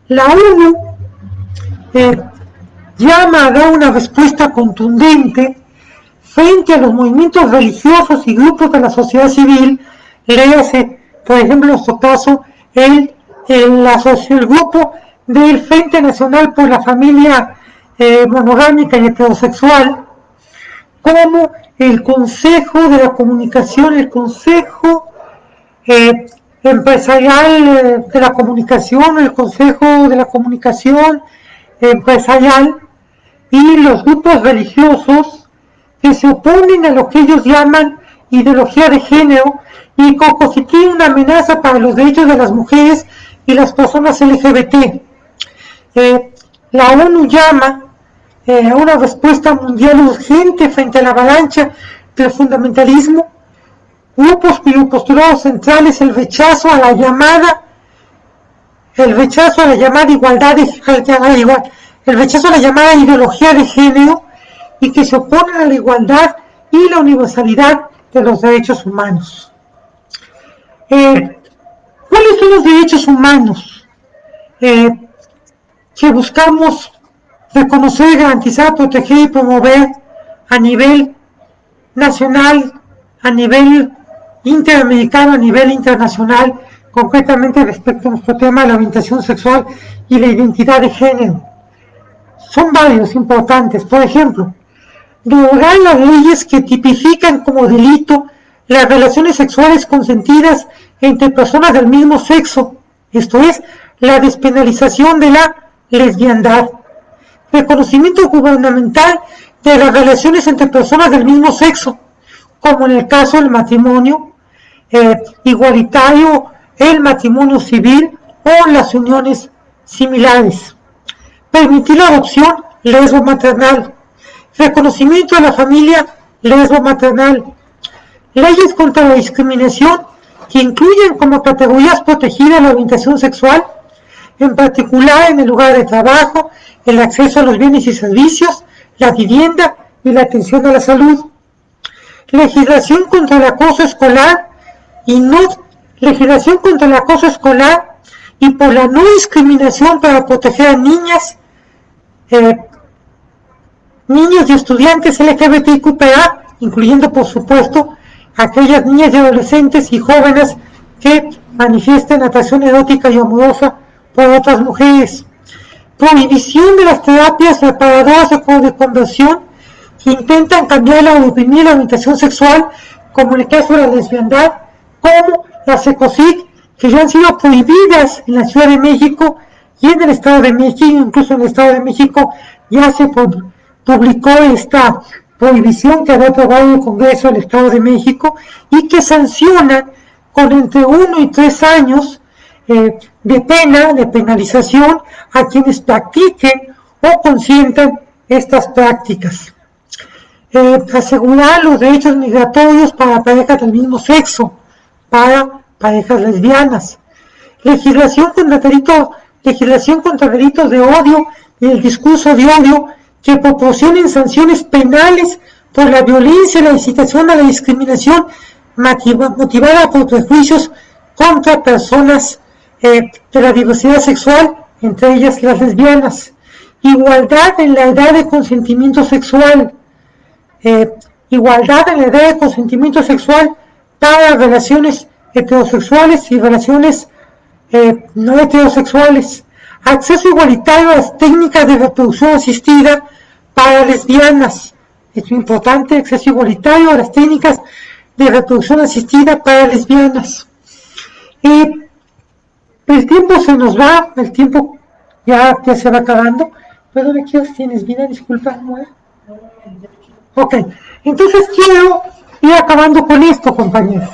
la ONU llama a dar una respuesta contundente frente a los movimientos religiosos y grupos de la sociedad civil. Léase, por ejemplo, en nuestro caso, el grupo del Frente Nacional por la Familia Monogámica y Heterosexual, como el Consejo de la Comunicación, el Consejo Empresarial de la Comunicación, el Consejo de la Comunicación Empresarial y los grupos religiosos que se oponen a lo que ellos llaman ideología de género y constituyen una amenaza para los derechos de las mujeres y las personas LGBT. La ONU llama a una respuesta mundial urgente frente a la avalancha del fundamentalismo, grupos cuyo postulado central es el rechazo a la llamada igualdad, el rechazo a la llamada ideología de género, y que se oponen a la igualdad y la universalidad de los derechos humanos. ¿Cuáles son los derechos humanos que buscamos reconocer, garantizar, proteger y promover a nivel nacional, a nivel interamericano, a nivel internacional, concretamente respecto a nuestro tema de la orientación sexual y la identidad de género? Son varios importantes. Por ejemplo, derogar las leyes que tipifican como delito las relaciones sexuales consentidas entre personas del mismo sexo, esto es, la despenalización de la lesbiandad. Reconocimiento gubernamental de las relaciones entre personas del mismo sexo, como en el caso del matrimonio igualitario, el matrimonio civil o las uniones similares. Permitir la adopción lesbo-maternal, reconocimiento de la familia lesbo-maternal, leyes contra la discriminación que incluyen como categorías protegidas la orientación sexual, en particular en el lugar de trabajo, el acceso a los bienes y servicios, la vivienda y la atención a la salud. Legislación contra el acoso escolar y legislación contra el acoso escolar y por la no discriminación para proteger a niñas, niños y estudiantes LGBTIQ+, incluyendo por supuesto aquellas niñas y adolescentes y jóvenes que manifiesten atracción erótica y amorosa por otras mujeres. Prohibición de las terapias reparadoras de conversión que intentan cambiar o oprimir la orientación sexual, como en el caso de la lesbiandad, como las ECOSIG, que ya han sido prohibidas en la Ciudad de México y en el Estado de México. Incluso en el Estado de México ya se publicó esta prohibición que había aprobado el Congreso del Estado de México y que sancionan con entre 1 y 3 años de pena, de penalización a quienes practiquen o consientan estas prácticas. Asegurar los derechos migratorios para parejas del mismo sexo, para parejas lesbianas. Legislación contra delitos de odio y el discurso de odio que proporcionen sanciones penales por la violencia y la incitación a la discriminación motivada por prejuicios contra personas de la diversidad sexual, entre ellas las lesbianas. Igualdad en la edad de consentimiento sexual. Igualdad en la edad de consentimiento sexual para relaciones heterosexuales y relaciones no heterosexuales. Acceso igualitario a las técnicas de reproducción asistida para lesbianas. Es muy importante, acceso igualitario a las técnicas de reproducción asistida para lesbianas. El tiempo se nos va, el tiempo ya se va acabando. Perdón, ¿qué tienes vida? Disculpa, ¿no? Ok, entonces quiero ir acabando con esto, compañeros.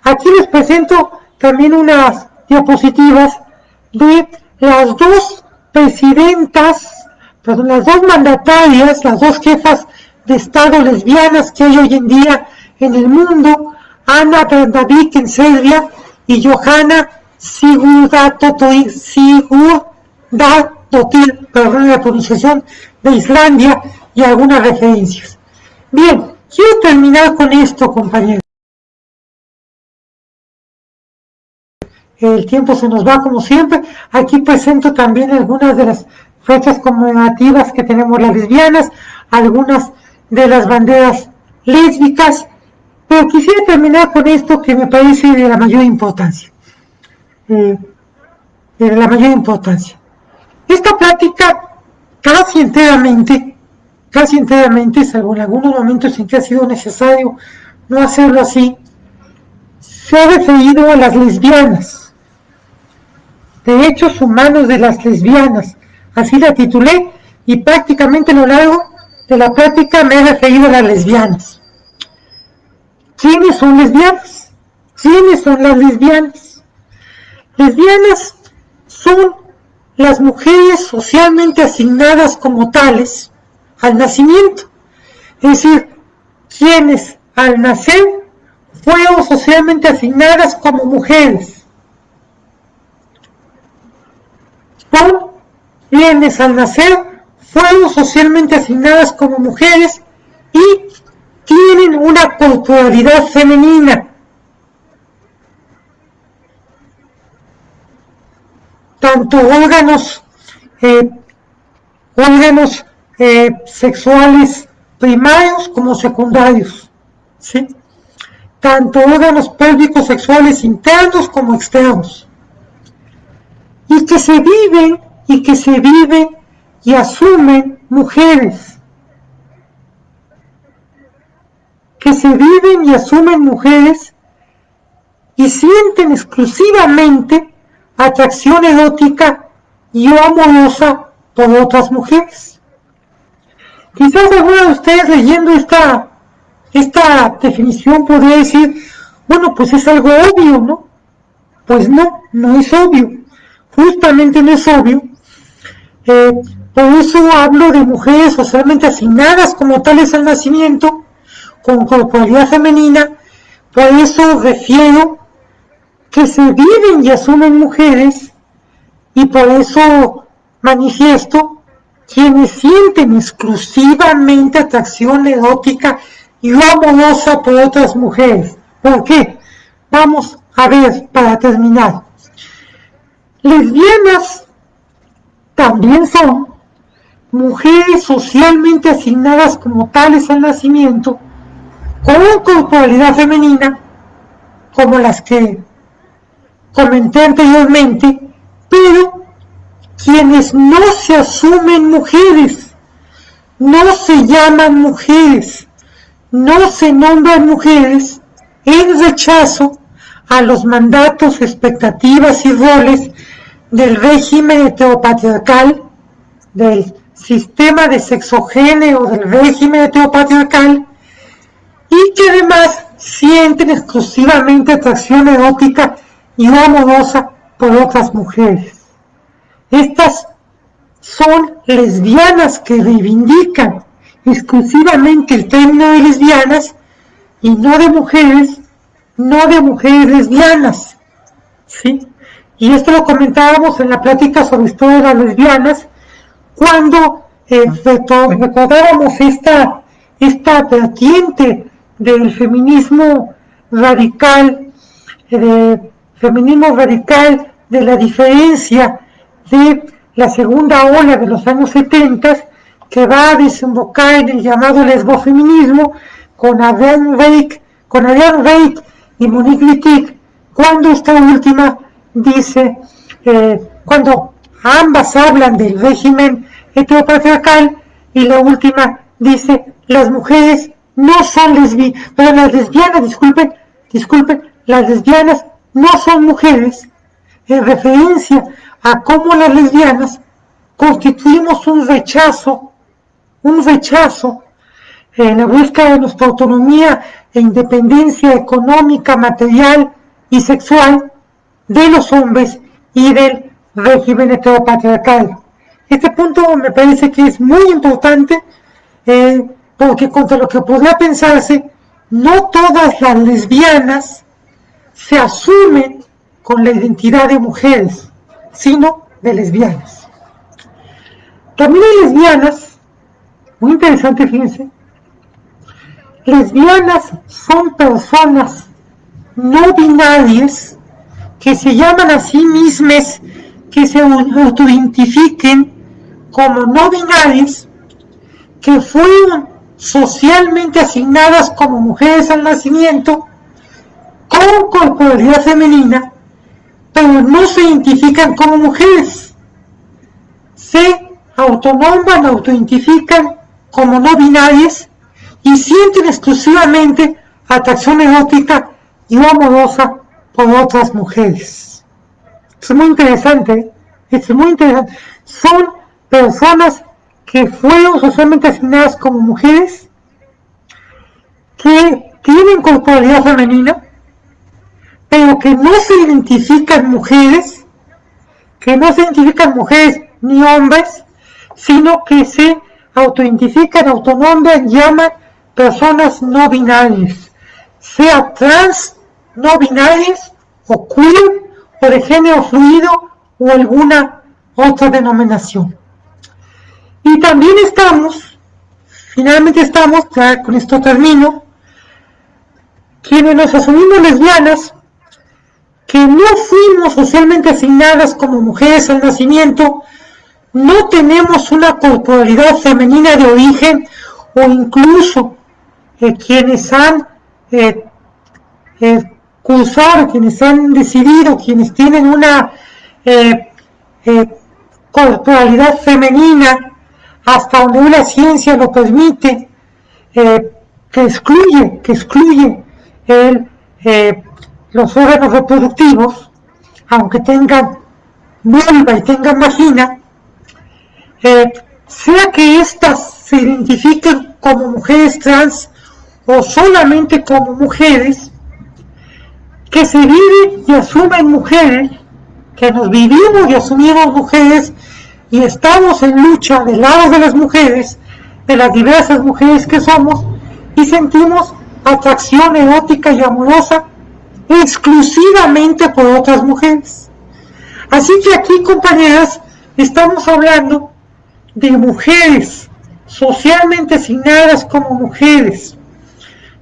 Aquí les presento también unas diapositivas de las dos mandatarias, las dos jefas de Estado lesbianas que hay hoy en día en el mundo, Ana Brnabić en Serbia y Johanna Sigurðardóttir, perdón la pronunciación, de Islandia y algunas referencias. Bien, quiero terminar con esto, compañeros. El tiempo se nos va como siempre. Aquí presento también algunas de las fechas conmemorativas que tenemos las lesbianas, algunas de las banderas lésbicas, pero quisiera terminar con esto que me parece de la mayor importancia. Esta plática casi enteramente, salvo en algunos momentos en que ha sido necesario no hacerlo así, se ha referido a las lesbianas, derechos humanos de las lesbianas, así la titulé, y prácticamente a lo largo de la plática me he referido a las lesbianas. ¿Quiénes son lesbianas? ¿Quiénes son las lesbianas? Lesbianas son las mujeres socialmente asignadas como tales al nacimiento, es decir, quienes al nacer fueron socialmente asignadas como mujeres, son quienes al nacer fueron socialmente asignadas como mujeres y tienen una corporalidad femenina. Tanto órganos sexuales primarios como secundarios, ¿sí? Tanto órganos pélvicos sexuales internos como externos, y que se viven y asumen mujeres, y sienten exclusivamente atracción erótica y amorosa por otras mujeres. Quizás alguno de ustedes leyendo esta definición podría decir, bueno, pues es algo obvio, ¿no? Pues no, no es obvio. Justamente no es obvio. Por eso hablo de mujeres socialmente asignadas como tales al nacimiento, con corporalidad femenina. Por eso refiero que se viven y asumen mujeres, y por eso manifiesto quienes sienten exclusivamente atracción erótica y amorosa por otras mujeres. ¿Por qué? Vamos a ver para terminar. Lesbianas también son mujeres socialmente asignadas como tales al nacimiento, con corporalidad femenina, como las que comenté anteriormente, pero quienes no se asumen mujeres, no se llaman mujeres, no se nombran mujeres, en rechazo a los mandatos, expectativas y roles del régimen heteropatriarcal, del sistema de sexogénero del régimen heteropatriarcal, y que además sienten exclusivamente atracción erótica y amorosa por otras mujeres. Estas son lesbianas que reivindican exclusivamente el término de lesbianas y no de mujeres lesbianas, ¿sí? Y esto lo comentábamos en la plática sobre historia de las lesbianas, cuando recordábamos esta vertiente del feminismo radical, de la diferencia de la segunda ola de los años 70, que va a desembocar en el llamado lesbofeminismo, con Adrienne Rake y Monique Wittig, cuando esta última dice, cuando ambas hablan del régimen heteropatriarcal, y la última dice, las mujeres no son lesbianas, pero las lesbianas, disculpen, las lesbianas no son mujeres, en referencia a cómo las lesbianas constituimos un rechazo en la búsqueda de nuestra autonomía e independencia económica, material y sexual de los hombres y del régimen heteropatriarcal. Este punto me parece que es muy importante, porque contra lo que podría pensarse, no todas las lesbianas se asumen con la identidad de mujeres, sino de lesbianas. También hay lesbianas, muy interesante, fíjense, lesbianas son personas no binarias que se llaman a sí mismas, que se autoidentifiquen como no binarias, que fueron socialmente asignadas como mujeres al nacimiento, con corporalidad femenina, pero no se identifican como mujeres. Se autoidentifican como no binarias y sienten exclusivamente atracción erótica y amorosa por otras mujeres. Es muy interesante, Son personas que fueron socialmente asignadas como mujeres, que tienen corporalidad femenina, pero que no se identifican mujeres, ni hombres, sino que se autoidentifican, autonombran, llaman personas no binarias, sea trans, no binarias, o queer, o de género fluido, o alguna otra denominación. Y también finalmente estamos, ya con esto termino, quienes nos asumimos lesbianas, que no fuimos socialmente asignadas como mujeres al nacimiento, no tenemos una corporalidad femenina de origen, o incluso quienes han cursado, quienes han decidido, quienes tienen una corporalidad femenina, hasta donde la ciencia lo permite, que excluye los órganos reproductivos, aunque tengan vulva y tengan vagina, sea que éstas se identifiquen como mujeres trans o solamente como mujeres, que se viven y asumen mujeres, que nos vivimos y asumimos mujeres y estamos en lucha del lado de las mujeres, de las diversas mujeres que somos, y sentimos atracción erótica y amorosa exclusivamente por otras mujeres. Así que aquí, compañeras, estamos hablando de mujeres socialmente asignadas como mujeres,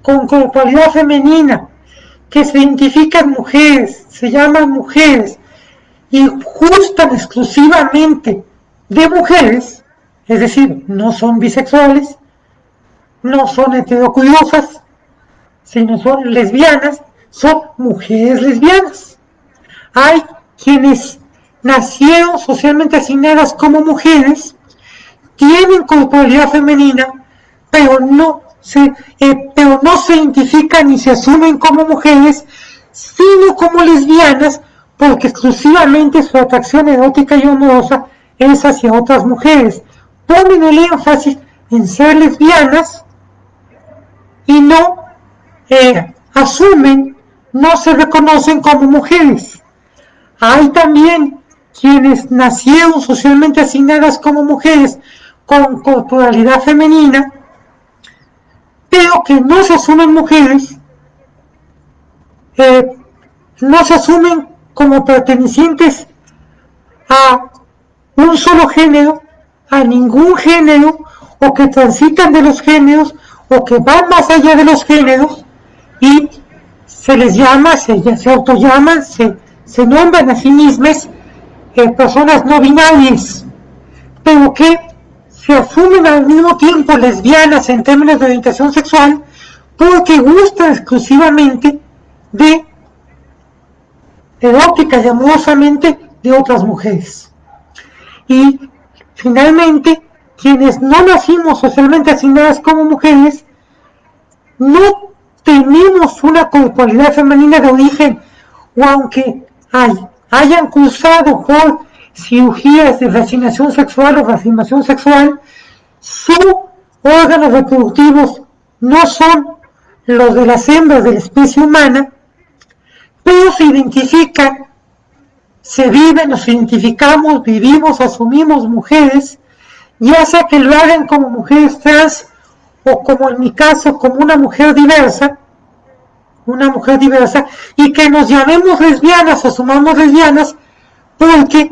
con corporalidad femenina, que se identifican mujeres, se llaman mujeres y gustan exclusivamente de mujeres, es decir, no son bisexuales, no son heterocuriosas, sino son lesbianas, son mujeres lesbianas. Hay quienes nacieron socialmente asignadas como mujeres, tienen corporalidad femenina, pero no se identifican ni se asumen como mujeres, sino como lesbianas, porque exclusivamente su atracción erótica y amorosa es hacia otras mujeres. Ponen el énfasis en ser lesbianas y no asumen, no se reconocen como mujeres. Hay también quienes nacieron socialmente asignadas como mujeres con corporalidad femenina, pero que no se asumen mujeres, no se asumen como pertenecientes a un solo género, a ningún género, o que transitan de los géneros, o que van más allá de los géneros, y se les llama, se autollaman, se nombran a sí mismas personas no binarias, pero que se asumen al mismo tiempo lesbianas en términos de orientación sexual, porque gustan exclusivamente de erótica y amorosamente de otras mujeres. Y finalmente, quienes no nacimos socialmente asignadas como mujeres, no tenemos una corporalidad femenina de origen, o aunque hayan cursado por cirugías de reasignación sexual o reafirmación sexual, sus órganos reproductivos no son los de las hembras de la especie humana, pero se identifican, se viven, nos identificamos, vivimos, asumimos mujeres, ya sea que lo hagan como mujeres trans o como en mi caso, como una mujer diversa, y que nos llamemos lesbianas o sumamos lesbianas porque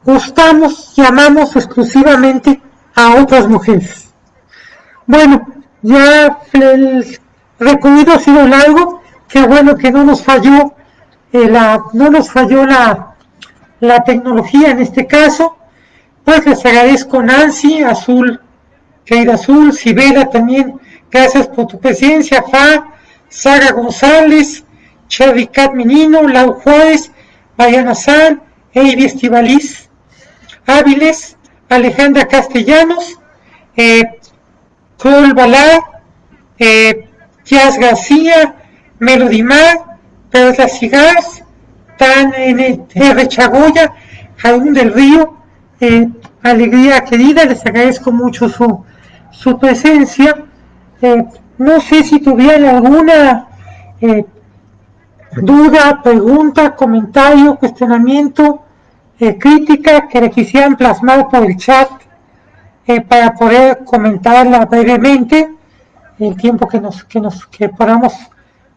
gustamos y amamos exclusivamente a otras mujeres. Bueno, ya el recorrido ha sido largo, qué bueno que no nos falló la tecnología en este caso. Pues les agradezco Nancy, Azul, querida Azul, Sibela también, gracias por tu presencia, Fa, Sara González, Cherry Cat Menino, Lau Juárez, Mariana San, Eivy Estivaliz, Áviles, Alejandra Castellanos, Col Balá, Jazz García, Melody Mar, Perla Cigars, Tan R. Chagoya, Jaime del Río, Alegría Querida, les agradezco mucho su presencia. No sé si tuvieran alguna duda, pregunta, comentario, cuestionamiento, crítica que le quisieran plasmar por el chat para poder comentarla brevemente el tiempo que podamos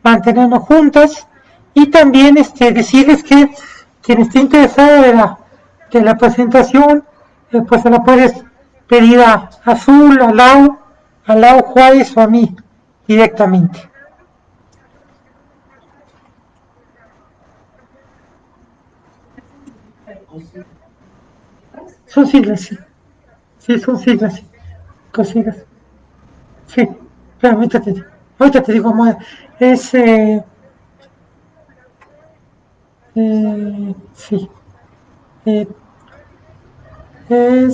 mantenernos juntas, y también decirles que quien esté interesado de la presentación pues se la puedes pedir a Azul, a Lau Juárez o a mí directamente. Son siglas, sí. Sí, son siglas, sí. Cositas. Sí, pero ahorita te digo, es sí, es